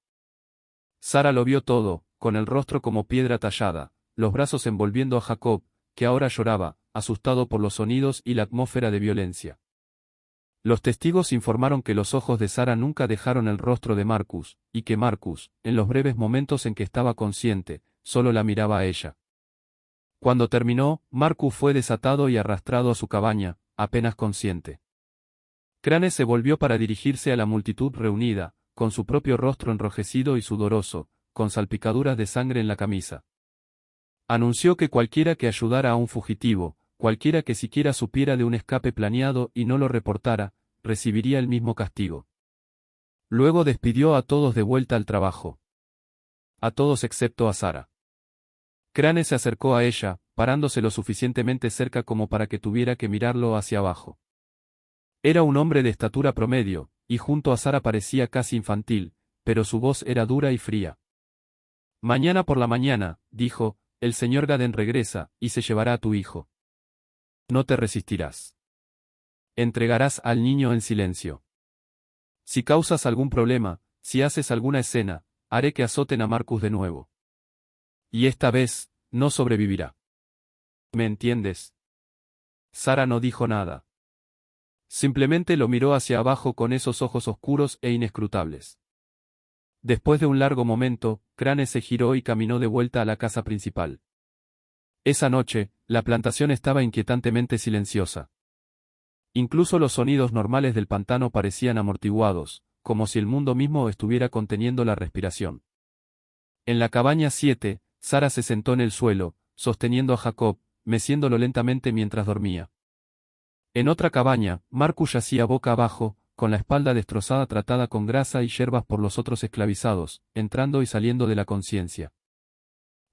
Sara lo vio todo, con el rostro como piedra tallada, los brazos envolviendo a Jacob, que ahora lloraba, asustado por los sonidos y la atmósfera de violencia. Los testigos informaron que los ojos de Sara nunca dejaron el rostro de Marcus, y que Marcus, en los breves momentos en que estaba consciente, solo la miraba a ella. Cuando terminó, Marcus fue desatado y arrastrado a su cabaña, apenas consciente. Crane se volvió para dirigirse a la multitud reunida, con su propio rostro enrojecido y sudoroso, con salpicaduras de sangre en la camisa. Anunció que cualquiera que ayudara a un fugitivo, cualquiera que siquiera supiera de un escape planeado y no lo reportara, recibiría el mismo castigo. Luego despidió a todos de vuelta al trabajo. A todos excepto a Sara. Crane se acercó a ella, parándose lo suficientemente cerca como para que tuviera que mirarlo hacia abajo. Era un hombre de estatura promedio, y junto a Sara parecía casi infantil, pero su voz era dura y fría. Mañana por la mañana, dijo, el señor Gaden regresa, y se llevará a tu hijo. No te resistirás. Entregarás al niño en silencio. Si causas algún problema, si haces alguna escena, haré que azoten a Marcus de nuevo. Y esta vez, no sobrevivirá. ¿Me entiendes? Sara no dijo nada. Simplemente lo miró hacia abajo con esos ojos oscuros e inescrutables. Después de un largo momento, Crane se giró y caminó de vuelta a la casa principal. Esa noche, la plantación estaba inquietantemente silenciosa. Incluso los sonidos normales del pantano parecían amortiguados, como si el mundo mismo estuviera conteniendo la respiración. En la cabaña 7, Sara se sentó en el suelo, sosteniendo a Jacob, meciéndolo lentamente mientras dormía. En otra cabaña, Marcus yacía boca abajo, con la espalda destrozada tratada con grasa y hierbas por los otros esclavizados, entrando y saliendo de la conciencia.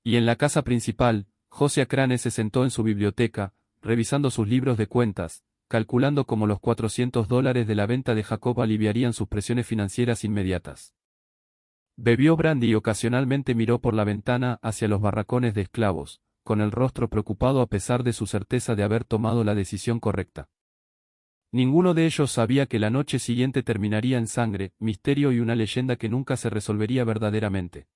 Y en la casa principal, Josiah Crane se sentó en su biblioteca, revisando sus libros de cuentas, calculando cómo los $400 de la venta de Jacob aliviarían sus presiones financieras inmediatas. Bebió brandy y ocasionalmente miró por la ventana hacia los barracones de esclavos, con el rostro preocupado a pesar de su certeza de haber tomado la decisión correcta. Ninguno de ellos sabía que la noche siguiente terminaría en sangre, misterio y una leyenda que nunca se resolvería verdaderamente.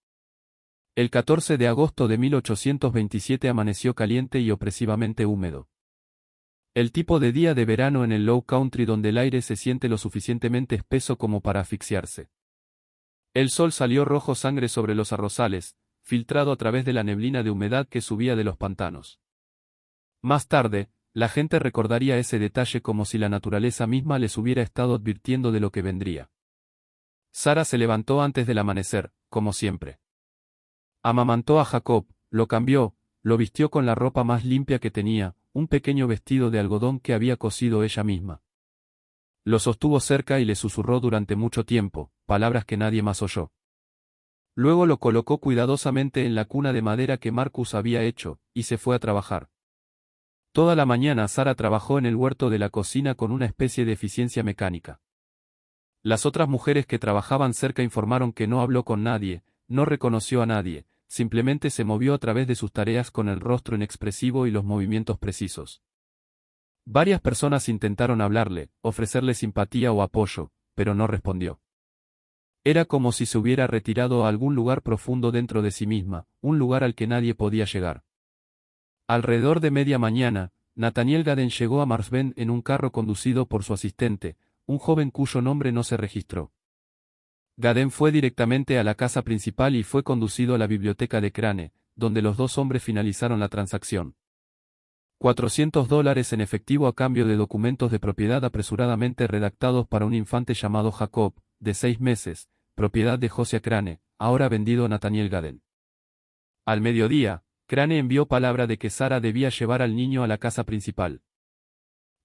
El 14 de agosto de 1827 amaneció caliente y opresivamente húmedo. El tipo de día de verano en el Low Country donde el aire se siente lo suficientemente espeso como para asfixiarse. El sol salió rojo sangre sobre los arrozales, filtrado a través de la neblina de humedad que subía de los pantanos. Más tarde, la gente recordaría ese detalle como si la naturaleza misma les hubiera estado advirtiendo de lo que vendría. Sara se levantó antes del amanecer, como siempre. Amamantó a Jacob, lo cambió, lo vistió con la ropa más limpia que tenía, un pequeño vestido de algodón que había cosido ella misma. Lo sostuvo cerca y le susurró durante mucho tiempo, palabras que nadie más oyó. Luego lo colocó cuidadosamente en la cuna de madera que Marcus había hecho, y se fue a trabajar. Toda la mañana Sara trabajó en el huerto de la cocina con una especie de eficiencia mecánica. Las otras mujeres que trabajaban cerca informaron que no habló con nadie, no reconoció a nadie, simplemente se movió a través de sus tareas con el rostro inexpresivo y los movimientos precisos. Varias personas intentaron hablarle, ofrecerle simpatía o apoyo, pero no respondió. Era como si se hubiera retirado a algún lugar profundo dentro de sí misma, un lugar al que nadie podía llegar. Alrededor de media mañana, Nathaniel Gaden llegó a Marsbend en un carro conducido por su asistente, un joven cuyo nombre no se registró. Gaden fue directamente a la casa principal y fue conducido a la biblioteca de Crane, donde los dos hombres finalizaron la transacción. $400 en efectivo a cambio de documentos de propiedad apresuradamente redactados para un infante llamado Jacob, de 6 meses, propiedad de Josiah Crane, ahora vendido a Nathaniel Gaden. Al mediodía, Crane envió palabra de que Sara debía llevar al niño a la casa principal.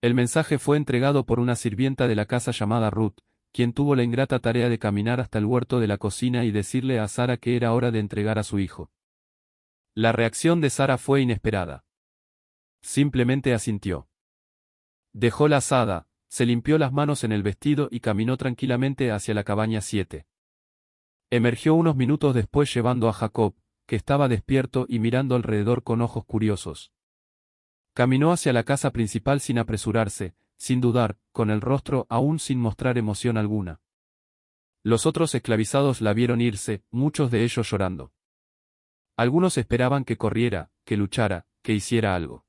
El mensaje fue entregado por una sirvienta de la casa llamada Ruth, quien tuvo la ingrata tarea de caminar hasta el huerto de la cocina y decirle a Sara que era hora de entregar a su hijo. La reacción de Sara fue inesperada. Simplemente asintió. Dejó la azada, se limpió las manos en el vestido y caminó tranquilamente hacia la cabaña 7. Emergió unos minutos después llevando a Jacob, que estaba despierto y mirando alrededor con ojos curiosos. Caminó hacia la casa principal sin apresurarse, sin dudar, con el rostro aún sin mostrar emoción alguna. Los otros esclavizados la vieron irse, muchos de ellos llorando. Algunos esperaban que corriera, que luchara, que hiciera algo.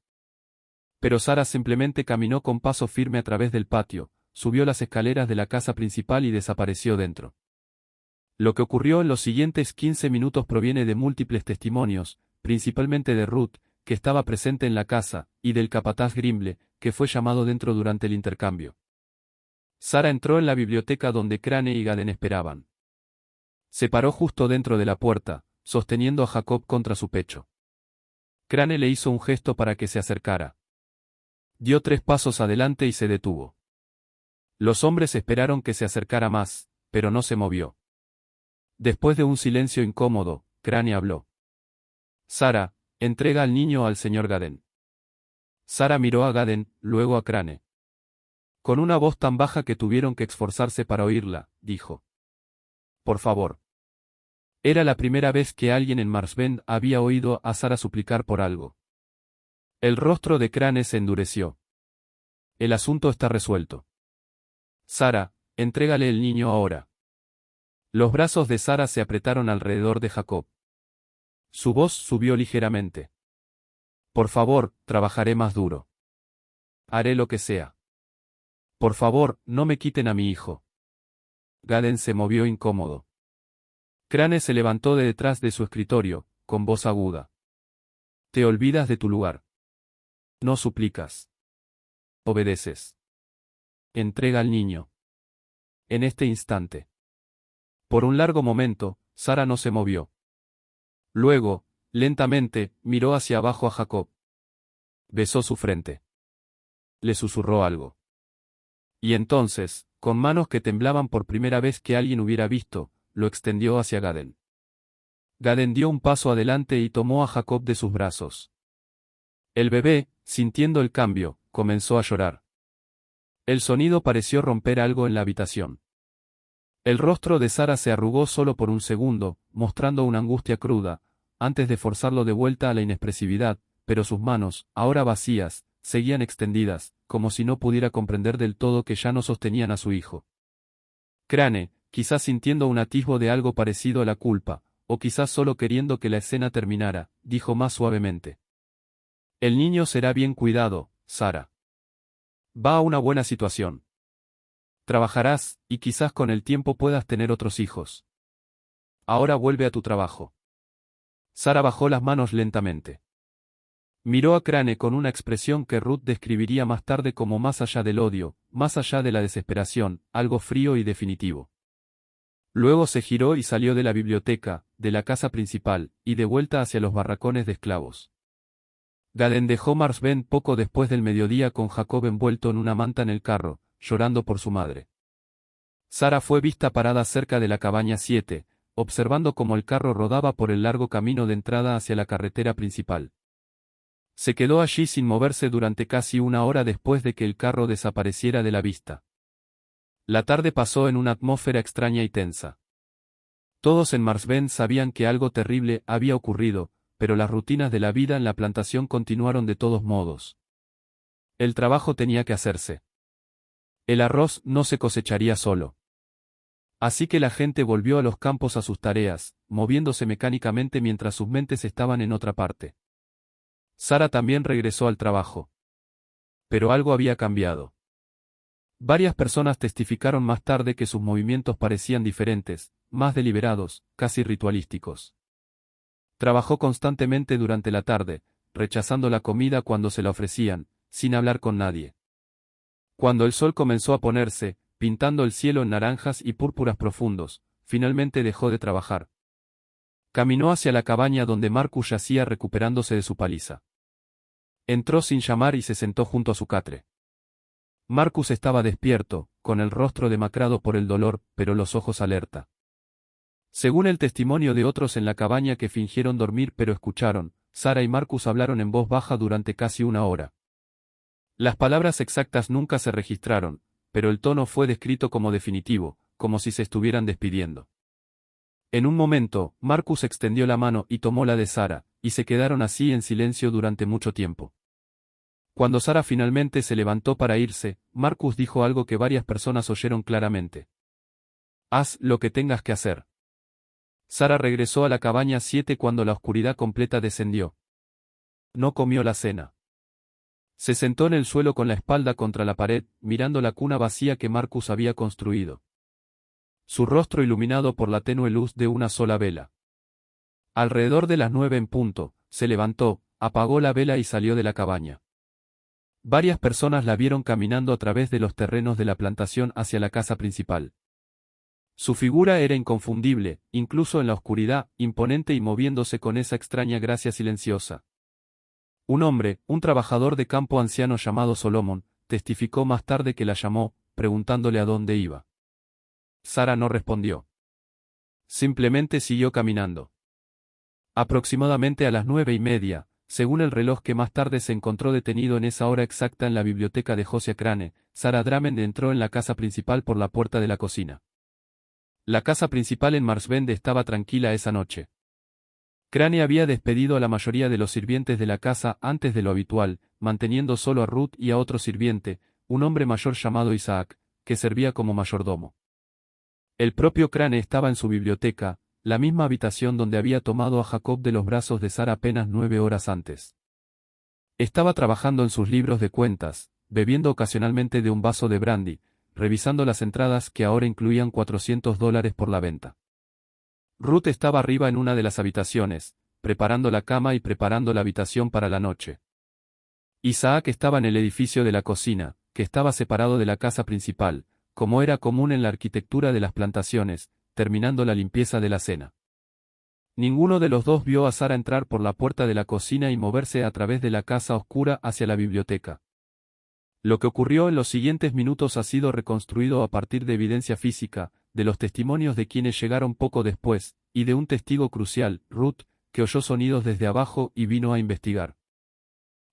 Pero Sara simplemente caminó con paso firme a través del patio, subió las escaleras de la casa principal y desapareció dentro. Lo que ocurrió en los siguientes 15 minutos proviene de múltiples testimonios, principalmente de Ruth, que estaba presente en la casa, y del capataz Grimble, que fue llamado dentro durante el intercambio. Sara entró en la biblioteca donde Crane y Gaden esperaban. Se paró justo dentro de la puerta, sosteniendo a Jacob contra su pecho. Crane le hizo un gesto para que se acercara. Dio 3 pasos adelante y se detuvo. Los hombres esperaron que se acercara más, pero no se movió. Después de un silencio incómodo, Crane habló. Sara, entrega al niño al señor Gaden. Sara miró a Gaden, luego a Crane. Con una voz tan baja que tuvieron que esforzarse para oírla, dijo. Por favor. Era la primera vez que alguien en Marsbend había oído a Sara suplicar por algo. El rostro de Crane se endureció. El asunto está resuelto. Sara, entrégale el niño ahora. Los brazos de Sara se apretaron alrededor de Jacob. Su voz subió ligeramente. Por favor, trabajaré más duro. Haré lo que sea. Por favor, no me quiten a mi hijo. Gaden se movió incómodo. Crane se levantó de detrás de su escritorio, con voz aguda. Te olvidas de tu lugar. No suplicas. Obedeces. Entrega al niño. En este instante. Por un largo momento, Sara no se movió. Luego, lentamente, miró hacia abajo a Jacob. Besó su frente. Le susurró algo. Y entonces, con manos que temblaban por primera vez que alguien hubiera visto, lo extendió hacia Gaden. Gaden dio un paso adelante y tomó a Jacob de sus brazos. El bebé, sintiendo el cambio, comenzó a llorar. El sonido pareció romper algo en la habitación. El rostro de Sara se arrugó solo por un segundo, mostrando una angustia cruda, antes de forzarlo de vuelta a la inexpresividad, pero sus manos, ahora vacías, seguían extendidas, como si no pudiera comprender del todo que ya no sostenían a su hijo. Crane, quizás sintiendo un atisbo de algo parecido a la culpa, o quizás solo queriendo que la escena terminara, dijo más suavemente. El niño será bien cuidado, Sara. Va a una buena situación. Trabajarás, y quizás con el tiempo puedas tener otros hijos. Ahora vuelve a tu trabajo. Sara bajó las manos lentamente. Miró a Crane con una expresión que Ruth describiría más tarde como más allá del odio, más allá de la desesperación, algo frío y definitivo. Luego se giró y salió de la biblioteca, de la casa principal, y de vuelta hacia los barracones de esclavos. Gaden dejó Marsbend poco después del mediodía con Jacob envuelto en una manta en el carro, llorando por su madre. Sara fue vista parada cerca de la cabaña 7, observando cómo el carro rodaba por el largo camino de entrada hacia la carretera principal. Se quedó allí sin moverse durante casi una hora después de que el carro desapareciera de la vista. La tarde pasó en una atmósfera extraña y tensa. Todos en Marsbend sabían que algo terrible había ocurrido, pero las rutinas de la vida en la plantación continuaron de todos modos. El trabajo tenía que hacerse. El arroz no se cosecharía solo. Así que la gente volvió a los campos a sus tareas, moviéndose mecánicamente mientras sus mentes estaban en otra parte. Sara también regresó al trabajo. Pero algo había cambiado. Varias personas testificaron más tarde que sus movimientos parecían diferentes, más deliberados, casi ritualísticos. Trabajó constantemente durante la tarde, rechazando la comida cuando se la ofrecían, sin hablar con nadie. Cuando el sol comenzó a ponerse, pintando el cielo en naranjas y púrpuras profundos, finalmente dejó de trabajar. Caminó hacia la cabaña donde Marcus yacía recuperándose de su paliza. Entró sin llamar y se sentó junto a su catre. Marcus estaba despierto, con el rostro demacrado por el dolor, pero los ojos alerta. Según el testimonio de otros en la cabaña que fingieron dormir pero escucharon, Sara y Marcus hablaron en voz baja durante casi una hora. Las palabras exactas nunca se registraron, pero el tono fue descrito como definitivo, como si se estuvieran despidiendo. En un momento, Marcus extendió la mano y tomó la de Sara, y se quedaron así en silencio durante mucho tiempo. Cuando Sara finalmente se levantó para irse, Marcus dijo algo que varias personas oyeron claramente. «Haz lo que tengas que hacer». Sara regresó a la cabaña 7 cuando la oscuridad completa descendió. No comió la cena. Se sentó en el suelo con la espalda contra la pared, mirando la cuna vacía que Marcus había construido. Su rostro iluminado por la tenue luz de una sola vela. Alrededor de las 9 en punto, se levantó, apagó la vela y salió de la cabaña. Varias personas la vieron caminando a través de los terrenos de la plantación hacia la casa principal. Su figura era inconfundible, incluso en la oscuridad, imponente y moviéndose con esa extraña gracia silenciosa. Un hombre, un trabajador de campo anciano llamado Solomon, testificó más tarde que la llamó, preguntándole a dónde iba. Sara no respondió. Simplemente siguió caminando. Aproximadamente a las 9:30, según el reloj que más tarde se encontró detenido en esa hora exacta en la biblioteca de Josiah Crane, Sara Drummond entró en la casa principal por la puerta de la cocina. La casa principal en Marsbend estaba tranquila esa noche. Crane había despedido a la mayoría de los sirvientes de la casa antes de lo habitual, manteniendo solo a Ruth y a otro sirviente, un hombre mayor llamado Isaac, que servía como mayordomo. El propio Crane estaba en su biblioteca, la misma habitación donde había tomado a Jacob de los brazos de Sara apenas 9 horas antes. Estaba trabajando en sus libros de cuentas, bebiendo ocasionalmente de un vaso de brandy, revisando las entradas que ahora incluían $400 por la venta. Ruth estaba arriba en una de las habitaciones, preparando la cama y preparando la habitación para la noche. Isaac estaba en el edificio de la cocina, que estaba separado de la casa principal, como era común en la arquitectura de las plantaciones, terminando la limpieza de la cena. Ninguno de los dos vio a Sara entrar por la puerta de la cocina y moverse a través de la casa oscura hacia la biblioteca. Lo que ocurrió en los siguientes minutos ha sido reconstruido a partir de evidencia física, de los testimonios de quienes llegaron poco después, y de un testigo crucial, Ruth, que oyó sonidos desde abajo y vino a investigar.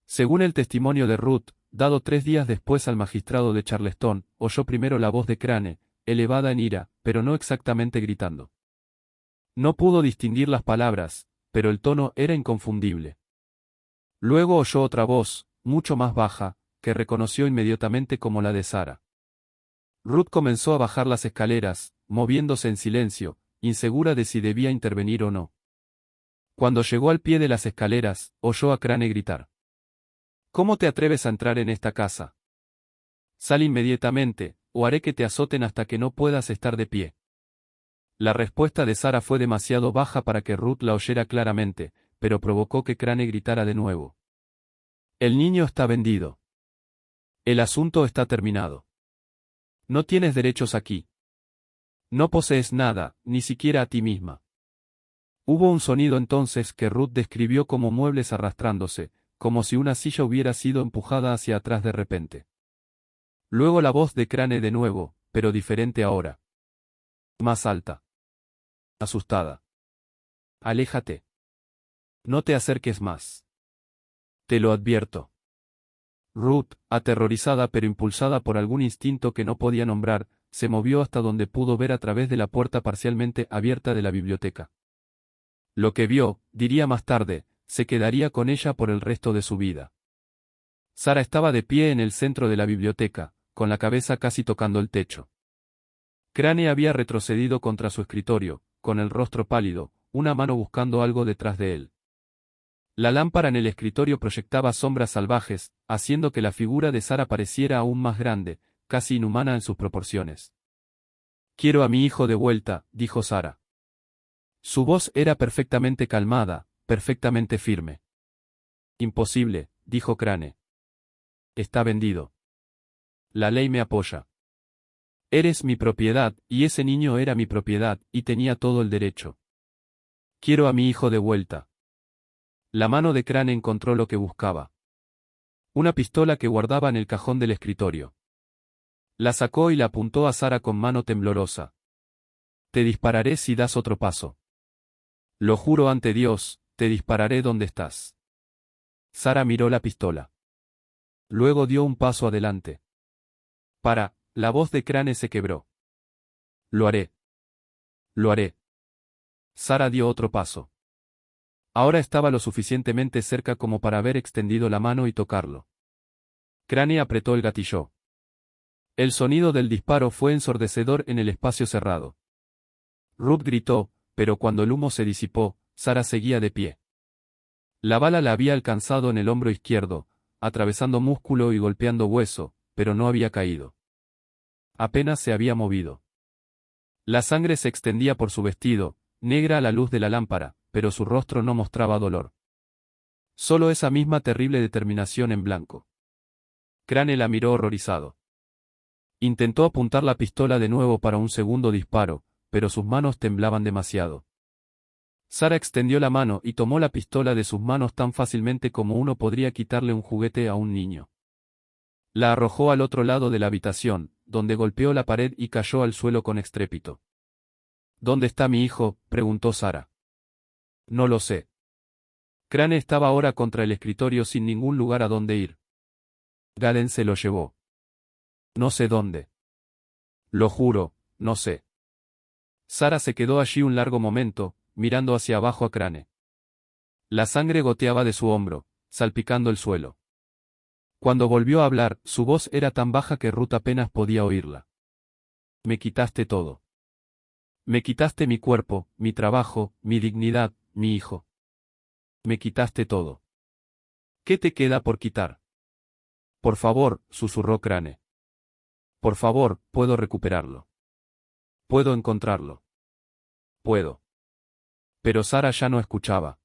Según el testimonio de Ruth, dado 3 días después al magistrado de Charleston, oyó primero la voz de Crane, elevada en ira, pero no exactamente gritando. No pudo distinguir las palabras, pero el tono era inconfundible. Luego oyó otra voz, mucho más baja, que reconoció inmediatamente como la de Sara. Ruth comenzó a bajar las escaleras, moviéndose en silencio, insegura de si debía intervenir o no. Cuando llegó al pie de las escaleras, oyó a Crane gritar. ¿Cómo te atreves a entrar en esta casa? Sal inmediatamente, o haré que te azoten hasta que no puedas estar de pie. La respuesta de Sara fue demasiado baja para que Ruth la oyera claramente, pero provocó que Crane gritara de nuevo. El niño está vendido. El asunto está terminado. No tienes derechos aquí. No posees nada, ni siquiera a ti misma. Hubo un sonido entonces que Ruth describió como muebles arrastrándose, como si una silla hubiera sido empujada hacia atrás de repente. Luego la voz de Crane de nuevo, pero diferente ahora. Más alta. Asustada. Aléjate. No te acerques más. Te lo advierto. Ruth, aterrorizada pero impulsada por algún instinto que no podía nombrar, se movió hasta donde pudo ver a través de la puerta parcialmente abierta de la biblioteca. Lo que vio, diría más tarde, se quedaría con ella por el resto de su vida. Sara estaba de pie en el centro de la biblioteca, con la cabeza casi tocando el techo. Crane había retrocedido contra su escritorio, con el rostro pálido, una mano buscando algo detrás de él. La lámpara en el escritorio proyectaba sombras salvajes, haciendo que la figura de Sara pareciera aún más grande, casi inhumana en sus proporciones. «Quiero a mi hijo de vuelta», dijo Sara. Su voz era perfectamente calmada, perfectamente firme. «Imposible», dijo Crane. «Está vendido. La ley me apoya. Eres mi propiedad, y ese niño era mi propiedad, y tenía todo el derecho. Quiero a mi hijo de vuelta». La mano de Crane encontró lo que buscaba. Una pistola que guardaba en el cajón del escritorio. La sacó y la apuntó a Sara con mano temblorosa. «Te dispararé si das otro paso. Lo juro ante Dios, te dispararé donde estás». Sara miró la pistola. Luego dio un paso adelante. La voz de Crane se quebró. «Lo haré. Lo haré». Sara dio otro paso. Ahora estaba lo suficientemente cerca como para haber extendido la mano y tocarlo. Crane apretó el gatillo. El sonido del disparo fue ensordecedor en el espacio cerrado. Ruth gritó, pero cuando el humo se disipó, Sara seguía de pie. La bala la había alcanzado en el hombro izquierdo, atravesando músculo y golpeando hueso, pero no había caído. Apenas se había movido. La sangre se extendía por su vestido, negra a la luz de la lámpara, pero su rostro no mostraba dolor. Solo esa misma terrible determinación en blanco. Crane la miró horrorizado. Intentó apuntar la pistola de nuevo para un segundo disparo, pero sus manos temblaban demasiado. Sara extendió la mano y tomó la pistola de sus manos tan fácilmente como uno podría quitarle un juguete a un niño. La arrojó al otro lado de la habitación, donde golpeó la pared y cayó al suelo con estrépito. «¿Dónde está mi hijo?», preguntó Sara. «No lo sé». Crane estaba ahora contra el escritorio sin ningún lugar a donde ir. Galen se lo llevó. «No sé dónde. Lo juro, no sé». Sara se quedó allí un largo momento, mirando hacia abajo a Crane. La sangre goteaba de su hombro, salpicando el suelo. Cuando volvió a hablar, su voz era tan baja que Ruth apenas podía oírla. «Me quitaste todo. Me quitaste mi cuerpo, mi trabajo, mi dignidad, mi hijo. Me quitaste todo. ¿Qué te queda por quitar?». «Por favor», susurró Crane. «Por favor, puedo recuperarlo. Puedo encontrarlo. Puedo». Pero Sara ya no escuchaba.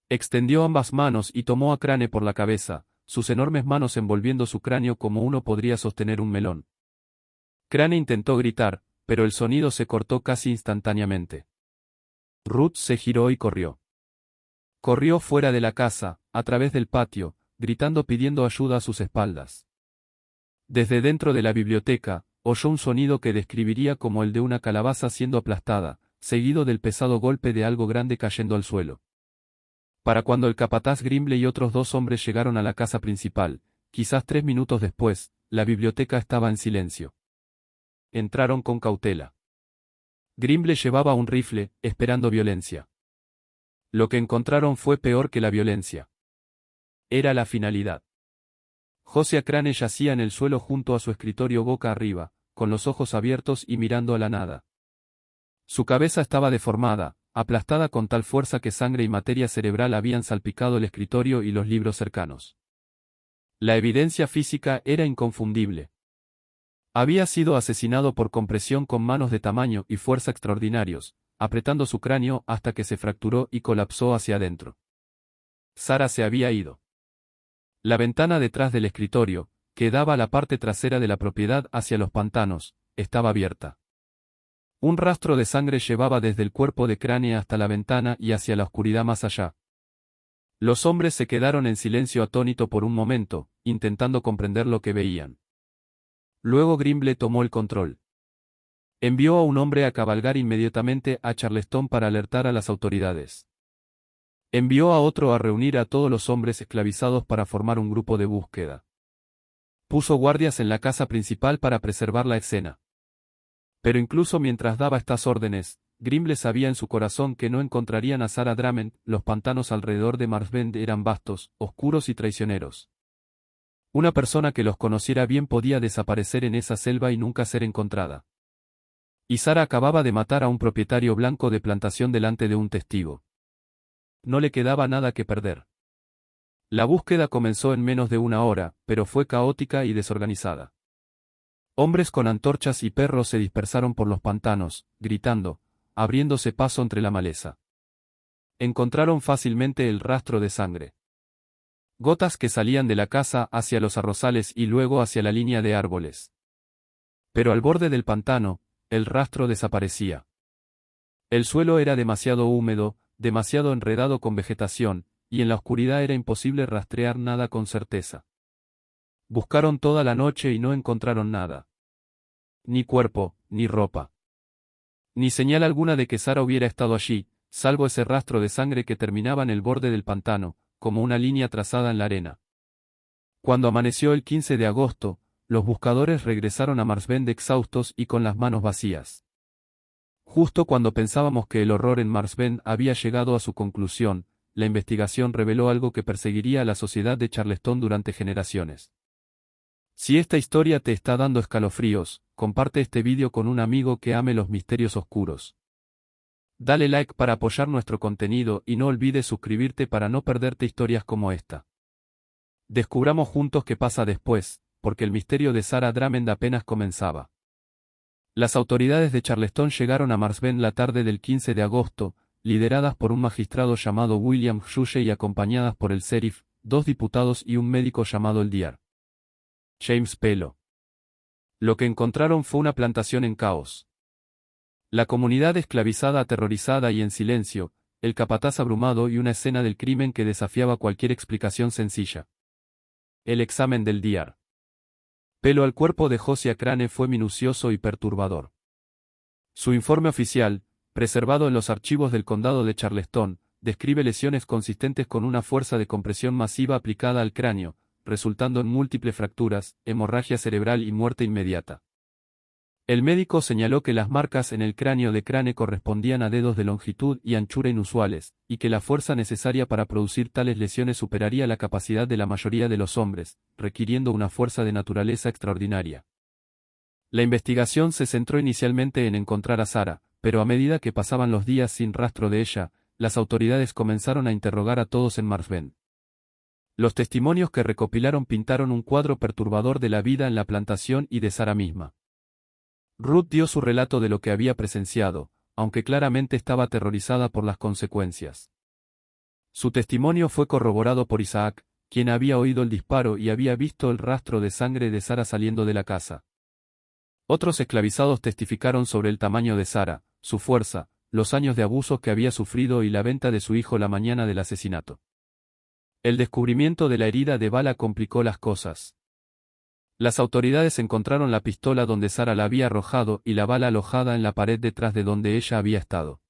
Extendió ambas manos y tomó a Crane por la cabeza, sus enormes manos envolviendo su cráneo como uno podría sostener un melón. Crane intentó gritar, pero el sonido se cortó casi instantáneamente. Ruth se giró y corrió. Corrió fuera de la casa, a través del patio, gritando pidiendo ayuda a sus espaldas. Desde dentro de la biblioteca, oyó un sonido que describiría como el de una calabaza siendo aplastada, seguido del pesado golpe de algo grande cayendo al suelo. Para cuando el capataz Grimble y otros 2 hombres llegaron a la casa principal, quizás 3 minutos después, la biblioteca estaba en silencio. Entraron con cautela. Grimble llevaba un rifle, esperando violencia. Lo que encontraron fue peor que la violencia. Era la finalidad. Josiah Crane yacía en el suelo junto a su escritorio boca arriba, con los ojos abiertos y mirando a la nada. Su cabeza estaba deformada, aplastada con tal fuerza que sangre y materia cerebral habían salpicado el escritorio y los libros cercanos. La evidencia física era inconfundible. Había sido asesinado por compresión con manos de tamaño y fuerza extraordinarios, apretando su cráneo hasta que se fracturó y colapsó hacia adentro. Sara se había ido. La ventana detrás del escritorio, que daba a la parte trasera de la propiedad hacia los pantanos, estaba abierta. Un rastro de sangre llevaba desde el cuerpo de Crane hasta la ventana y hacia la oscuridad más allá. Los hombres se quedaron en silencio atónito por un momento, intentando comprender lo que veían. Luego Grimble tomó el control. Envió a un hombre a cabalgar inmediatamente a Charleston para alertar a las autoridades. Envió a otro a reunir a todos los hombres esclavizados para formar un grupo de búsqueda. Puso guardias en la casa principal para preservar la escena. Pero incluso mientras daba estas órdenes, Grimble sabía en su corazón que no encontrarían a Sara Drummond. Los pantanos alrededor de Marsh Bend eran vastos, oscuros y traicioneros. Una persona que los conociera bien podía desaparecer en esa selva y nunca ser encontrada. Y Sara acababa de matar a un propietario blanco de plantación delante de un testigo. No le quedaba nada que perder. La búsqueda comenzó en menos de una hora, pero fue caótica y desorganizada. Hombres con antorchas y perros se dispersaron por los pantanos, gritando, abriéndose paso entre la maleza. Encontraron fácilmente el rastro de sangre. Gotas que salían de la casa hacia los arrozales y luego hacia la línea de árboles. Pero al borde del pantano, el rastro desaparecía. El suelo era demasiado húmedo, demasiado enredado con vegetación, y en la oscuridad era imposible rastrear nada con certeza. Buscaron toda la noche y no encontraron nada. Ni cuerpo, ni ropa. Ni señal alguna de que Sara hubiera estado allí, salvo ese rastro de sangre que terminaba en el borde del pantano, como una línea trazada en la arena. Cuando amaneció el 15 de agosto, los buscadores regresaron a Marsbend exhaustos y con las manos vacías. Justo cuando pensábamos que el horror en Marsbend había llegado a su conclusión, la investigación reveló algo que perseguiría a la sociedad de Charleston durante generaciones. Si esta historia te está dando escalofríos, comparte este vídeo con un amigo que ame los misterios oscuros. Dale like para apoyar nuestro contenido y no olvides suscribirte para no perderte historias como esta. Descubramos juntos qué pasa después, porque el misterio de Sarah Drummond apenas comenzaba. Las autoridades de Charleston llegaron a Marsbend la tarde del 15 de agosto, lideradas por un magistrado llamado William Hushey y acompañadas por el sheriff, 2 diputados y un médico llamado el Dr. James Pelo. Lo que encontraron fue una plantación en caos. La comunidad esclavizada, aterrorizada y en silencio, el capataz abrumado y una escena del crimen que desafiaba cualquier explicación sencilla. El examen del Dr. Pelo al cuerpo de Josiah Crane fue minucioso y perturbador. Su informe oficial, preservado en los archivos del condado de Charleston, describe lesiones consistentes con una fuerza de compresión masiva aplicada al cráneo, resultando en múltiples fracturas, hemorragia cerebral y muerte inmediata. El médico señaló que las marcas en el cráneo de Crane correspondían a dedos de longitud y anchura inusuales, y que la fuerza necesaria para producir tales lesiones superaría la capacidad de la mayoría de los hombres, requiriendo una fuerza de naturaleza extraordinaria. La investigación se centró inicialmente en encontrar a Sarah, pero a medida que pasaban los días sin rastro de ella, las autoridades comenzaron a interrogar a todos en Marsbend. Los testimonios que recopilaron pintaron un cuadro perturbador de la vida en la plantación y de Sarah misma. Ruth dio su relato de lo que había presenciado, aunque claramente estaba aterrorizada por las consecuencias. Su testimonio fue corroborado por Isaac, quien había oído el disparo y había visto el rastro de sangre de Sarah saliendo de la casa. Otros esclavizados testificaron sobre el tamaño de Sarah, su fuerza, los años de abusos que había sufrido y la venta de su hijo la mañana del asesinato. El descubrimiento de la herida de bala complicó las cosas. Las autoridades encontraron la pistola donde Sarah la había arrojado y la bala alojada en la pared detrás de donde ella había estado.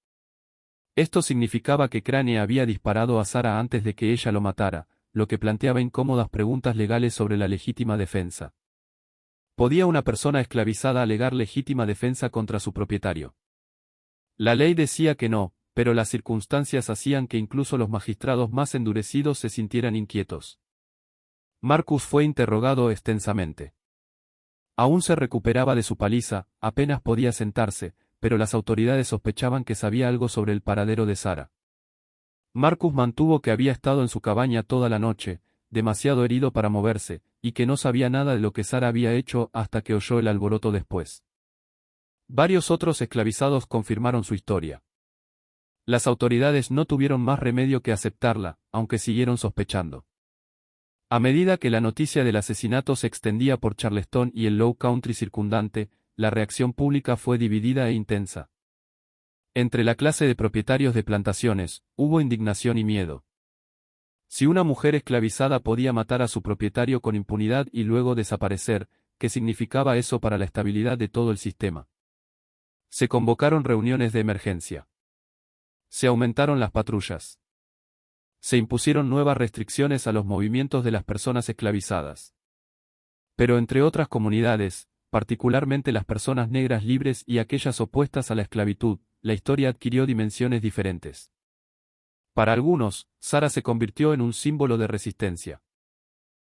Esto significaba que Crane había disparado a Sarah antes de que ella lo matara, lo que planteaba incómodas preguntas legales sobre la legítima defensa. ¿Podía una persona esclavizada alegar legítima defensa contra su propietario? La ley decía que no, pero las circunstancias hacían que incluso los magistrados más endurecidos se sintieran inquietos. Marcus fue interrogado extensamente. Aún se recuperaba de su paliza, apenas podía sentarse, pero las autoridades sospechaban que sabía algo sobre el paradero de Sarah. Marcus mantuvo que había estado en su cabaña toda la noche, demasiado herido para moverse, y que no sabía nada de lo que Sarah había hecho hasta que oyó el alboroto después. Varios otros esclavizados confirmaron su historia. Las autoridades no tuvieron más remedio que aceptarla, aunque siguieron sospechando. A medida que la noticia del asesinato se extendía por Charleston y el Low Country circundante, la reacción pública fue dividida e intensa. Entre la clase de propietarios de plantaciones, hubo indignación y miedo. Si una mujer esclavizada podía matar a su propietario con impunidad y luego desaparecer, ¿qué significaba eso para la estabilidad de todo el sistema? Se convocaron reuniones de emergencia. Se aumentaron las patrullas. Se impusieron nuevas restricciones a los movimientos de las personas esclavizadas. Pero entre otras comunidades, particularmente las personas negras libres y aquellas opuestas a la esclavitud, la historia adquirió dimensiones diferentes. Para algunos, Sarah se convirtió en un símbolo de resistencia.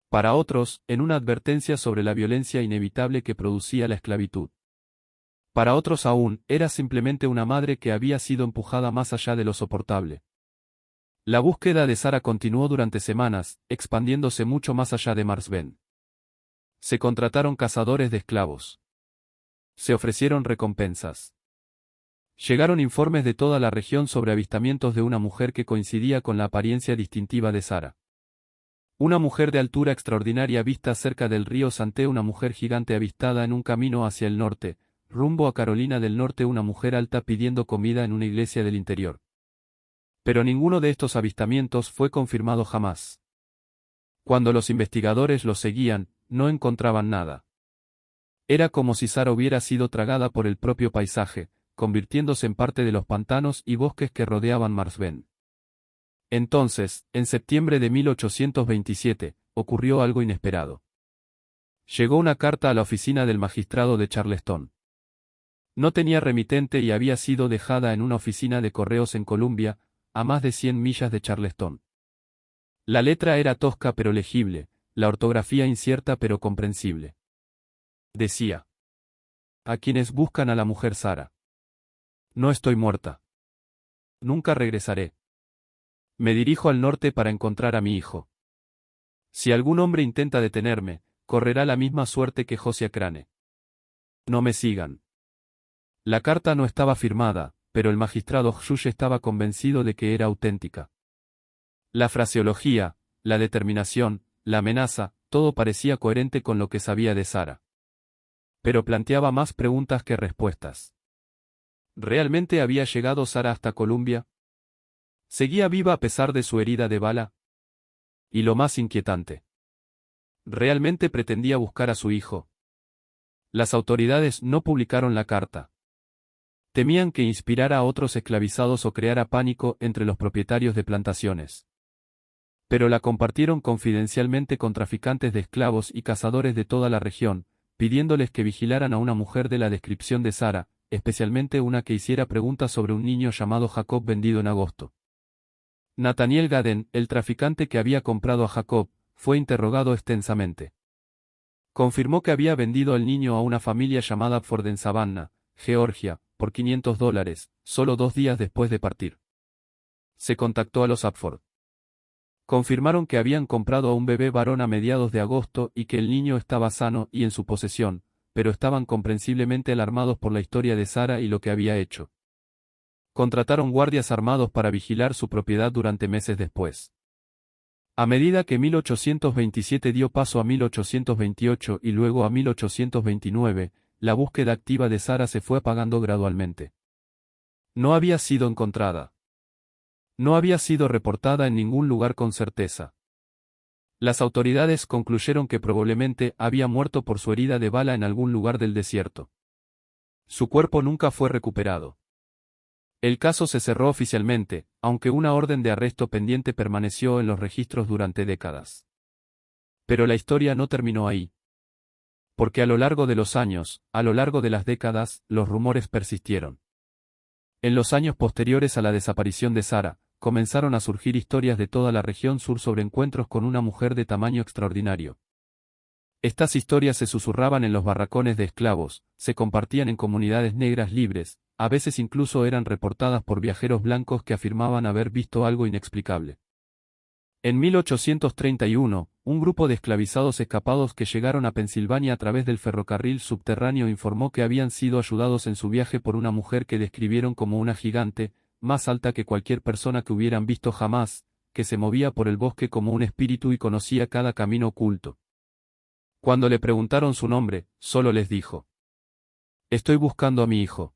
Para otros, en una advertencia sobre la violencia inevitable que producía la esclavitud. Para otros aún, era simplemente una madre que había sido empujada más allá de lo soportable. La búsqueda de Sarah continuó durante semanas, expandiéndose mucho más allá de Marsbend. Se contrataron cazadores de esclavos. Se ofrecieron recompensas. Llegaron informes de toda la región sobre avistamientos de una mujer que coincidía con la apariencia distintiva de Sara. Una mujer de altura extraordinaria vista cerca del río Santé, una mujer gigante avistada en un camino hacia el norte, rumbo a Carolina del Norte, una mujer alta pidiendo comida en una iglesia del interior. Pero ninguno de estos avistamientos fue confirmado jamás. Cuando los investigadores los seguían, no encontraban nada. Era como si Sara hubiera sido tragada por el propio paisaje, convirtiéndose en parte de los pantanos y bosques que rodeaban Marsben. Entonces, en septiembre de 1827, ocurrió algo inesperado. Llegó una carta a la oficina del magistrado de Charleston. No tenía remitente y había sido dejada en una oficina de correos en Columbia, a más de 100 millas de Charleston. La letra era tosca pero legible, la ortografía incierta pero comprensible. Decía: a quienes buscan a la mujer Sara. No estoy muerta. Nunca regresaré. Me dirijo al norte para encontrar a mi hijo. Si algún hombre intenta detenerme, correrá la misma suerte que Josiah Crane. No me sigan. La carta no estaba firmada, pero el magistrado Hughes estaba convencido de que era auténtica. La fraseología, la determinación, la amenaza, todo parecía coherente con lo que sabía de Sara. Pero planteaba más preguntas que respuestas. ¿Realmente había llegado Sara hasta Columbia? ¿Seguía viva a pesar de su herida de bala? Y lo más inquietante, ¿realmente pretendía buscar a su hijo? Las autoridades no publicaron la carta. Temían que inspirara a otros esclavizados o creara pánico entre los propietarios de plantaciones. Pero la compartieron confidencialmente con traficantes de esclavos y cazadores de toda la región, pidiéndoles que vigilaran a una mujer de la descripción de Sara, especialmente una que hiciera preguntas sobre un niño llamado Jacob vendido en agosto. Nathaniel Gaden, el traficante que había comprado a Jacob, fue interrogado extensamente. Confirmó que había vendido al niño a una familia llamada Ford en Savannah, Georgia, por $500, solo 2 días después de partir. Se contactó a los Apford. Confirmaron que habían comprado a un bebé varón a mediados de agosto y que el niño estaba sano y en su posesión, pero estaban comprensiblemente alarmados por la historia de Sara y lo que había hecho. Contrataron guardias armados para vigilar su propiedad durante meses después. A medida que 1827 dio paso a 1828 y luego a 1829, la búsqueda activa de Sara se fue apagando gradualmente. No había sido encontrada. No había sido reportada en ningún lugar con certeza. Las autoridades concluyeron que probablemente había muerto por su herida de bala en algún lugar del desierto. Su cuerpo nunca fue recuperado. El caso se cerró oficialmente, aunque una orden de arresto pendiente permaneció en los registros durante décadas. Pero la historia no terminó ahí. Porque a lo largo de los años, a lo largo de las décadas, los rumores persistieron. En los años posteriores a la desaparición de Sara, comenzaron a surgir historias de toda la región sur sobre encuentros con una mujer de tamaño extraordinario. Estas historias se susurraban en los barracones de esclavos, se compartían en comunidades negras libres, a veces incluso eran reportadas por viajeros blancos que afirmaban haber visto algo inexplicable. En 1831, un grupo de esclavizados escapados que llegaron a Pensilvania a través del ferrocarril subterráneo informó que habían sido ayudados en su viaje por una mujer que describieron como una gigante, más alta que cualquier persona que hubieran visto jamás, que se movía por el bosque como un espíritu y conocía cada camino oculto. Cuando le preguntaron su nombre, solo les dijo: estoy buscando a mi hijo.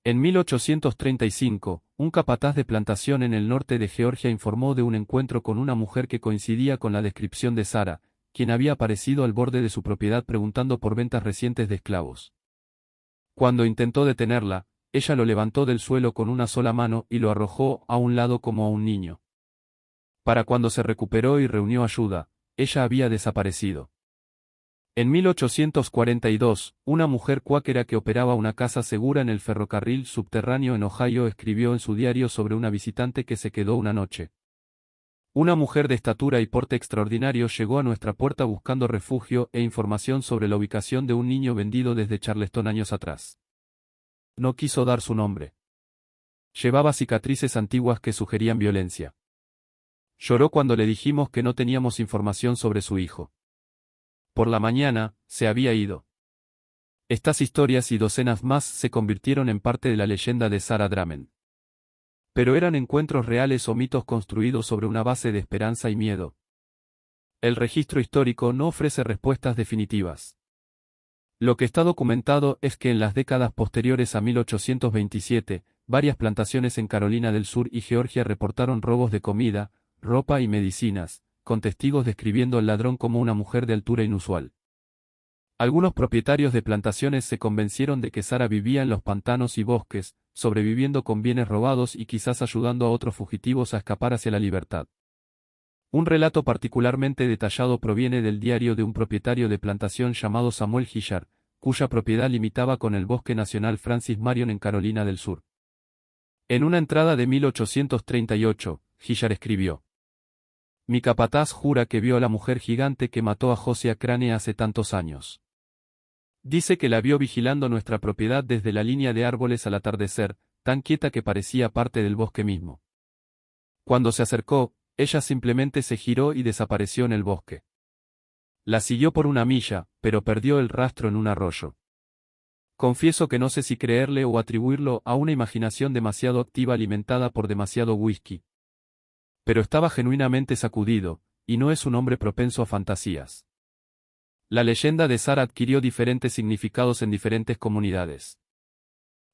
En 1835, un capataz de plantación en el norte de Georgia informó de un encuentro con una mujer que coincidía con la descripción de Sara, quien había aparecido al borde de su propiedad preguntando por ventas recientes de esclavos. Cuando intentó detenerla, ella lo levantó del suelo con una sola mano y lo arrojó a un lado como a un niño. Para cuando se recuperó y reunió ayuda, ella había desaparecido. En 1842, una mujer cuáquera que operaba una casa segura en el ferrocarril subterráneo en Ohio escribió en su diario sobre una visitante que se quedó una noche. Una mujer de estatura y porte extraordinario llegó a nuestra puerta buscando refugio e información sobre la ubicación de un niño vendido desde Charleston años atrás. No quiso dar su nombre. Llevaba cicatrices antiguas que sugerían violencia. Lloró cuando le dijimos que no teníamos información sobre su hijo. Por la mañana, se había ido. Estas historias y docenas más se convirtieron en parte de la leyenda de Sarah Dramen. Pero eran encuentros reales o mitos construidos sobre una base de esperanza y miedo. El registro histórico no ofrece respuestas definitivas. Lo que está documentado es que en las décadas posteriores a 1827, varias plantaciones en Carolina del Sur y Georgia reportaron robos de comida, ropa y medicinas, con testigos describiendo al ladrón como una mujer de altura inusual. Algunos propietarios de plantaciones se convencieron de que Sarah vivía en los pantanos y bosques, sobreviviendo con bienes robados y quizás ayudando a otros fugitivos a escapar hacia la libertad. Un relato particularmente detallado proviene del diario de un propietario de plantación llamado Samuel Hilliard, cuya propiedad limitaba con el Bosque Nacional Francis Marion en Carolina del Sur. En una entrada de 1838, Hilliard escribió: "Mi capataz jura que vio a la mujer gigante que mató a Josiah Crane hace tantos años. Dice que la vio vigilando nuestra propiedad desde la línea de árboles al atardecer, tan quieta que parecía parte del bosque mismo. Cuando se acercó, ella simplemente se giró y desapareció en el bosque. La siguió por una milla, pero perdió el rastro en un arroyo. Confieso que no sé si creerle o atribuirlo a una imaginación demasiado activa alimentada por demasiado whisky. Pero estaba genuinamente sacudido, y no es un hombre propenso a fantasías". La leyenda de Sarah adquirió diferentes significados en diferentes comunidades.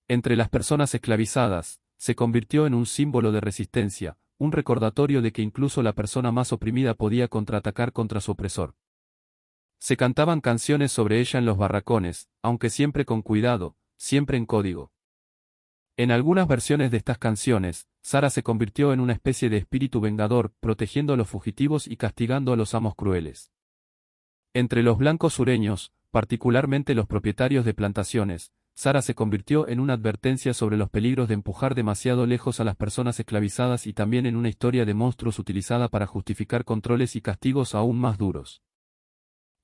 Entre las personas esclavizadas, se convirtió en un símbolo de resistencia, un recordatorio de que incluso la persona más oprimida podía contraatacar contra su opresor. Se cantaban canciones sobre ella en los barracones, aunque siempre con cuidado, siempre en código. En algunas versiones de estas canciones, Sarah se convirtió en una especie de espíritu vengador, protegiendo a los fugitivos y castigando a los amos crueles. Entre los blancos sureños, particularmente los propietarios de plantaciones, Sarah se convirtió en una advertencia sobre los peligros de empujar demasiado lejos a las personas esclavizadas y también en una historia de monstruos utilizada para justificar controles y castigos aún más duros.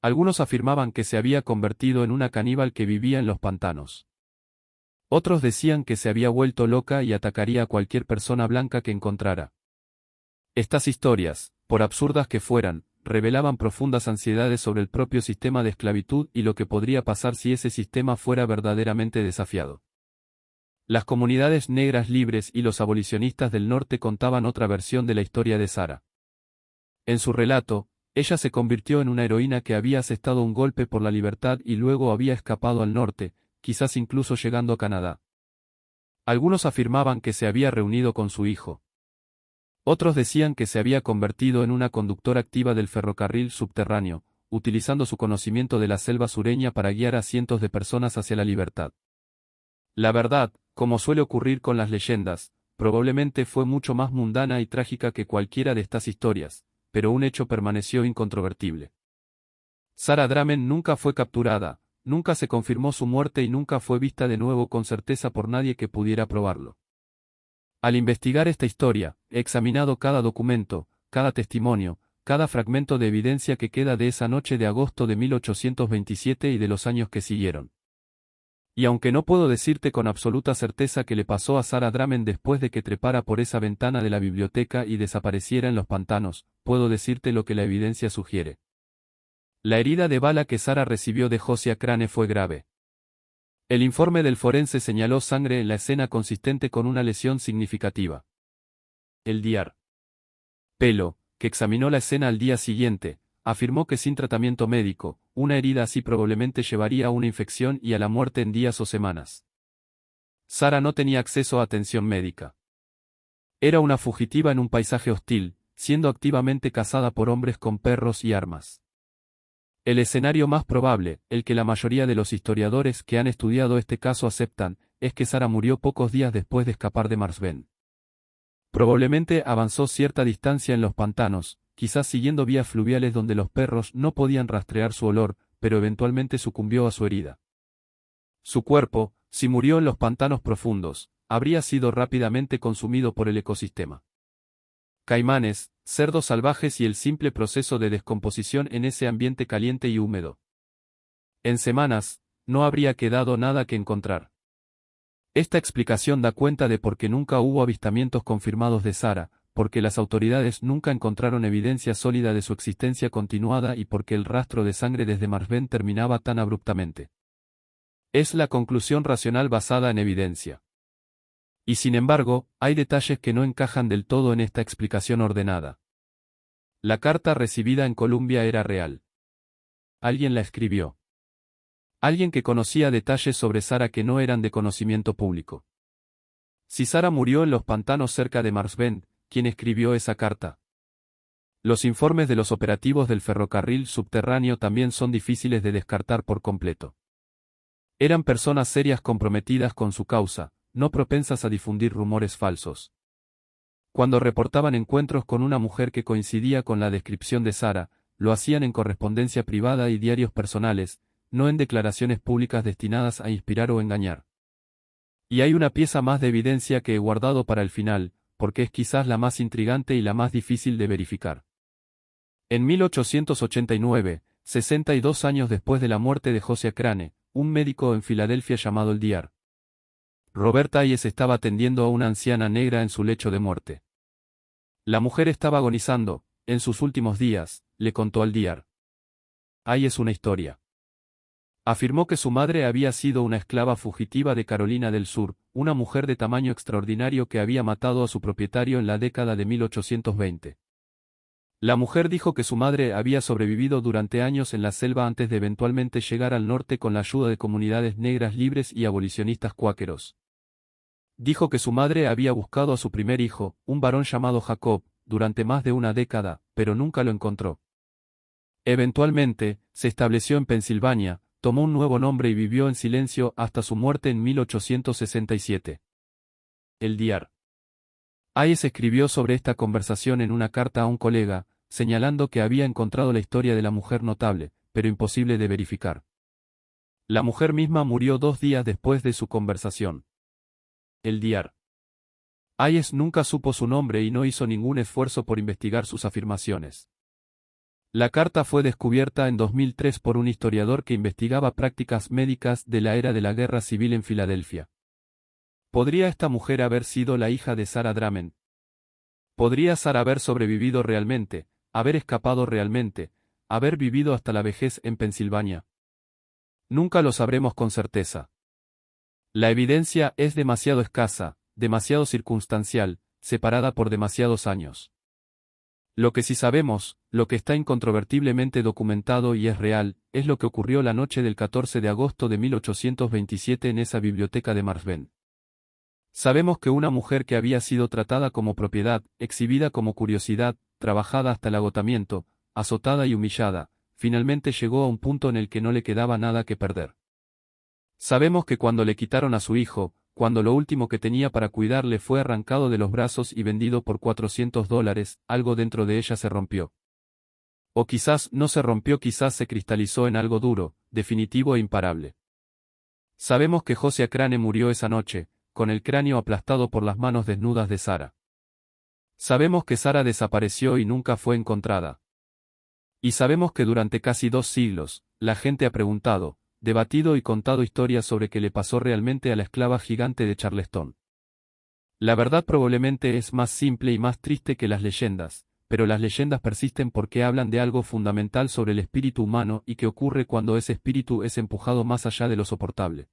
Algunos afirmaban que se había convertido en una caníbal que vivía en los pantanos. Otros decían que se había vuelto loca y atacaría a cualquier persona blanca que encontrara. Estas historias, por absurdas que fueran, revelaban profundas ansiedades sobre el propio sistema de esclavitud y lo que podría pasar si ese sistema fuera verdaderamente desafiado. Las comunidades negras libres y los abolicionistas del norte contaban otra versión de la historia de Sarah. En su relato, ella se convirtió en una heroína que había asestado un golpe por la libertad y luego había escapado al norte, quizás incluso llegando a Canadá. Algunos afirmaban que se había reunido con su hijo. Otros decían que se había convertido en una conductora activa del ferrocarril subterráneo, utilizando su conocimiento de la selva sureña para guiar a cientos de personas hacia la libertad. La verdad, como suele ocurrir con las leyendas, probablemente fue mucho más mundana y trágica que cualquiera de estas historias, pero un hecho permaneció incontrovertible. Sarah Dramen nunca fue capturada, nunca se confirmó su muerte y nunca fue vista de nuevo con certeza por nadie que pudiera probarlo. Al investigar esta historia, he examinado cada documento, cada testimonio, cada fragmento de evidencia que queda de esa noche de agosto de 1827 y de los años que siguieron. Y aunque no puedo decirte con absoluta certeza qué le pasó a Sarah Dramen después de que trepara por esa ventana de la biblioteca y desapareciera en los pantanos, puedo decirte lo que la evidencia sugiere. La herida de bala que Sarah recibió de Josiah Crane fue grave. El informe del forense señaló sangre en la escena consistente con una lesión significativa. El Dr. Pelo, que examinó la escena al día siguiente, afirmó que sin tratamiento médico, una herida así probablemente llevaría a una infección y a la muerte en días o semanas. Sarah no tenía acceso a atención médica. Era una fugitiva en un paisaje hostil, siendo activamente cazada por hombres con perros y armas. El escenario más probable, el que la mayoría de los historiadores que han estudiado este caso aceptan, es que Sarah murió pocos días después de escapar de Marsben. Probablemente avanzó cierta distancia en los pantanos, quizás siguiendo vías fluviales donde los perros no podían rastrear su olor, pero eventualmente sucumbió a su herida. Su cuerpo, si murió en los pantanos profundos, habría sido rápidamente consumido por el ecosistema. Caimanes, cerdos salvajes y el simple proceso de descomposición en ese ambiente caliente y húmedo. En semanas, no habría quedado nada que encontrar. Esta explicación da cuenta de por qué nunca hubo avistamientos confirmados de Sarah, porque las autoridades nunca encontraron evidencia sólida de su existencia continuada y porque el rastro de sangre desde Marsben terminaba tan abruptamente. Es la conclusión racional basada en evidencia. Y sin embargo, hay detalles que no encajan del todo en esta explicación ordenada. La carta recibida en Colombia era real. Alguien la escribió. Alguien que conocía detalles sobre Sara que no eran de conocimiento público. Si Sara murió en los pantanos cerca de Marsbend, ¿quién escribió esa carta? Los informes de los operativos del ferrocarril subterráneo también son difíciles de descartar por completo. Eran personas serias comprometidas con su causa, no propensas a difundir rumores falsos. Cuando reportaban encuentros con una mujer que coincidía con la descripción de Sara, lo hacían en correspondencia privada y diarios personales, no en declaraciones públicas destinadas a inspirar o engañar. Y hay una pieza más de evidencia que he guardado para el final, porque es quizás la más intrigante y la más difícil de verificar. En 1889, 62 años después de la muerte de Josiah Crane, un médico en Filadelfia llamado el Dr. Robert Hayes estaba atendiendo a una anciana negra en su lecho de muerte. La mujer estaba agonizando, en sus últimos días, le contó al Dr. Hayes una historia. Afirmó que su madre había sido una esclava fugitiva de Carolina del Sur, una mujer de tamaño extraordinario que había matado a su propietario en la década de 1820. La mujer dijo que su madre había sobrevivido durante años en la selva antes de eventualmente llegar al norte con la ayuda de comunidades negras libres y abolicionistas cuáqueros. Dijo que su madre había buscado a su primer hijo, un varón llamado Jacob, durante más de una década, pero nunca lo encontró. Eventualmente, se estableció en Pensilvania, tomó un nuevo nombre y vivió en silencio hasta su muerte en 1867. El Dr. Hayes escribió sobre esta conversación en una carta a un colega, señalando que había encontrado la historia de la mujer notable, pero imposible de verificar. La mujer misma murió 2 días después de su conversación. El Dr. Hayes nunca supo su nombre y no hizo ningún esfuerzo por investigar sus afirmaciones. La carta fue descubierta en 2003 por un historiador que investigaba prácticas médicas de la era de la Guerra Civil en Filadelfia. ¿Podría esta mujer haber sido la hija de Sara Drummond? ¿Podría Sara haber sobrevivido realmente, haber escapado realmente, haber vivido hasta la vejez en Pensilvania? Nunca lo sabremos con certeza. La evidencia es demasiado escasa, demasiado circunstancial, separada por demasiados años. Lo que sí sabemos, lo que está incontrovertiblemente documentado y es real, es lo que ocurrió la noche del 14 de agosto de 1827 en esa biblioteca de Marsbend. Sabemos que una mujer que había sido tratada como propiedad, exhibida como curiosidad, trabajada hasta el agotamiento, azotada y humillada, finalmente llegó a un punto en el que no le quedaba nada que perder. Sabemos que cuando le quitaron a su hijo, cuando lo último que tenía para cuidarle fue arrancado de los brazos y vendido por $400, algo dentro de ella se rompió. O quizás no se rompió, quizás se cristalizó en algo duro, definitivo e imparable. Sabemos que Josiah Crane murió esa noche, con el cráneo aplastado por las manos desnudas de Sara. Sabemos que Sara desapareció y nunca fue encontrada. Y sabemos que durante casi 2 siglos, la gente ha preguntado, debatido y contado historias sobre qué le pasó realmente a la esclava gigante de Charleston. La verdad probablemente es más simple y más triste que las leyendas, pero las leyendas persisten porque hablan de algo fundamental sobre el espíritu humano y que ocurre cuando ese espíritu es empujado más allá de lo soportable.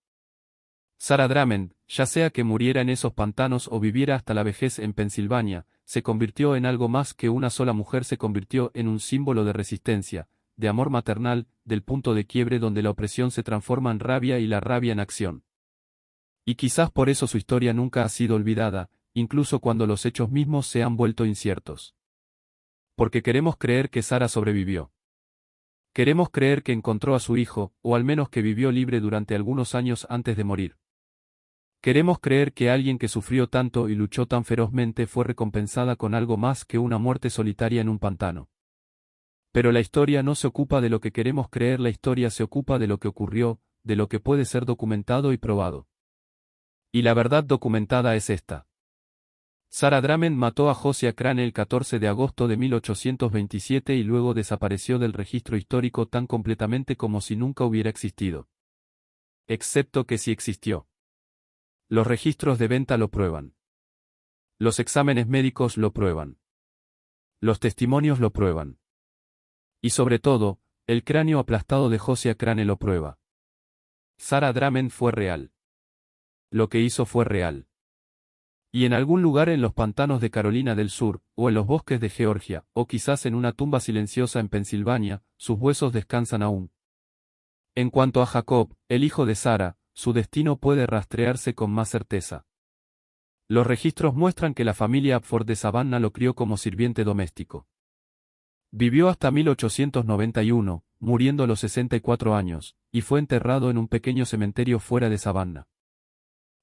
Sara Drummond, ya sea que muriera en esos pantanos o viviera hasta la vejez en Pensilvania, se convirtió en algo más que una sola mujer, se convirtió en un símbolo de resistencia, de amor maternal, del punto de quiebre donde la opresión se transforma en rabia y la rabia en acción. Y quizás por eso su historia nunca ha sido olvidada, incluso cuando los hechos mismos se han vuelto inciertos. Porque queremos creer que Sara sobrevivió. Queremos creer que encontró a su hijo, o al menos que vivió libre durante algunos años antes de morir. Queremos creer que alguien que sufrió tanto y luchó tan ferozmente fue recompensada con algo más que una muerte solitaria en un pantano. Pero la historia no se ocupa de lo que queremos creer, la historia se ocupa de lo que ocurrió, de lo que puede ser documentado y probado. Y la verdad documentada es esta. Sara Drummond mató a Josiah Crane el 14 de agosto de 1827 y luego desapareció del registro histórico tan completamente como si nunca hubiera existido. Excepto que sí existió. Los registros de venta lo prueban. Los exámenes médicos lo prueban. Los testimonios lo prueban. Y sobre todo, el cráneo aplastado de Josiah Crane lo prueba. Sarah Drummond fue real. Lo que hizo fue real. Y en algún lugar en los pantanos de Carolina del Sur, o en los bosques de Georgia, o quizás en una tumba silenciosa en Pensilvania, sus huesos descansan aún. En cuanto a Jacob, el hijo de Sara, su destino puede rastrearse con más certeza. Los registros muestran que la familia Abford de Savannah lo crió como sirviente doméstico. Vivió hasta 1891, muriendo a los 64 años, y fue enterrado en un pequeño cementerio fuera de Savannah.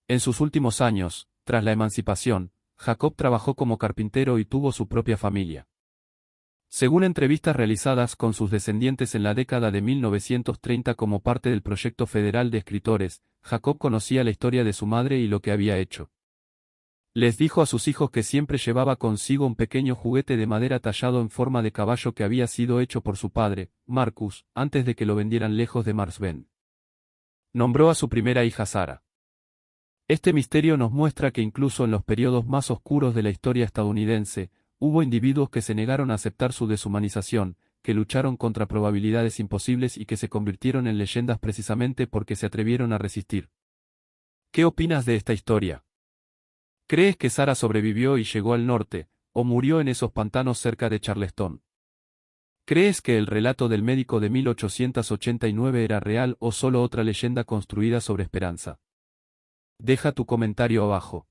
En sus últimos años, tras la emancipación, Jacob trabajó como carpintero y tuvo su propia familia. Según entrevistas realizadas con sus descendientes en la década de 1930 como parte del Proyecto Federal de Escritores, Jacob conocía la historia de su madre y lo que había hecho. Les dijo a sus hijos que siempre llevaba consigo un pequeño juguete de madera tallado en forma de caballo que había sido hecho por su padre, Marcus, antes de que lo vendieran lejos de Marsben. Nombró a su primera hija Sara. Este misterio nos muestra que incluso en los periodos más oscuros de la historia estadounidense, hubo individuos que se negaron a aceptar su deshumanización, que lucharon contra probabilidades imposibles y que se convirtieron en leyendas precisamente porque se atrevieron a resistir. ¿Qué opinas de esta historia? ¿Crees que Sara sobrevivió y llegó al norte, o murió en esos pantanos cerca de Charleston? ¿Crees que el relato del médico de 1889 era real o solo otra leyenda construida sobre esperanza? Deja tu comentario abajo.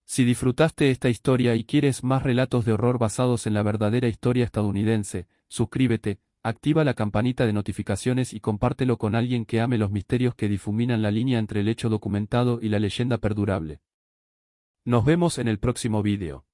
Si disfrutaste esta historia y quieres más relatos de horror basados en la verdadera historia estadounidense, suscríbete, activa la campanita de notificaciones y compártelo con alguien que ame los misterios que difuminan la línea entre el hecho documentado y la leyenda perdurable. Nos vemos en el próximo vídeo.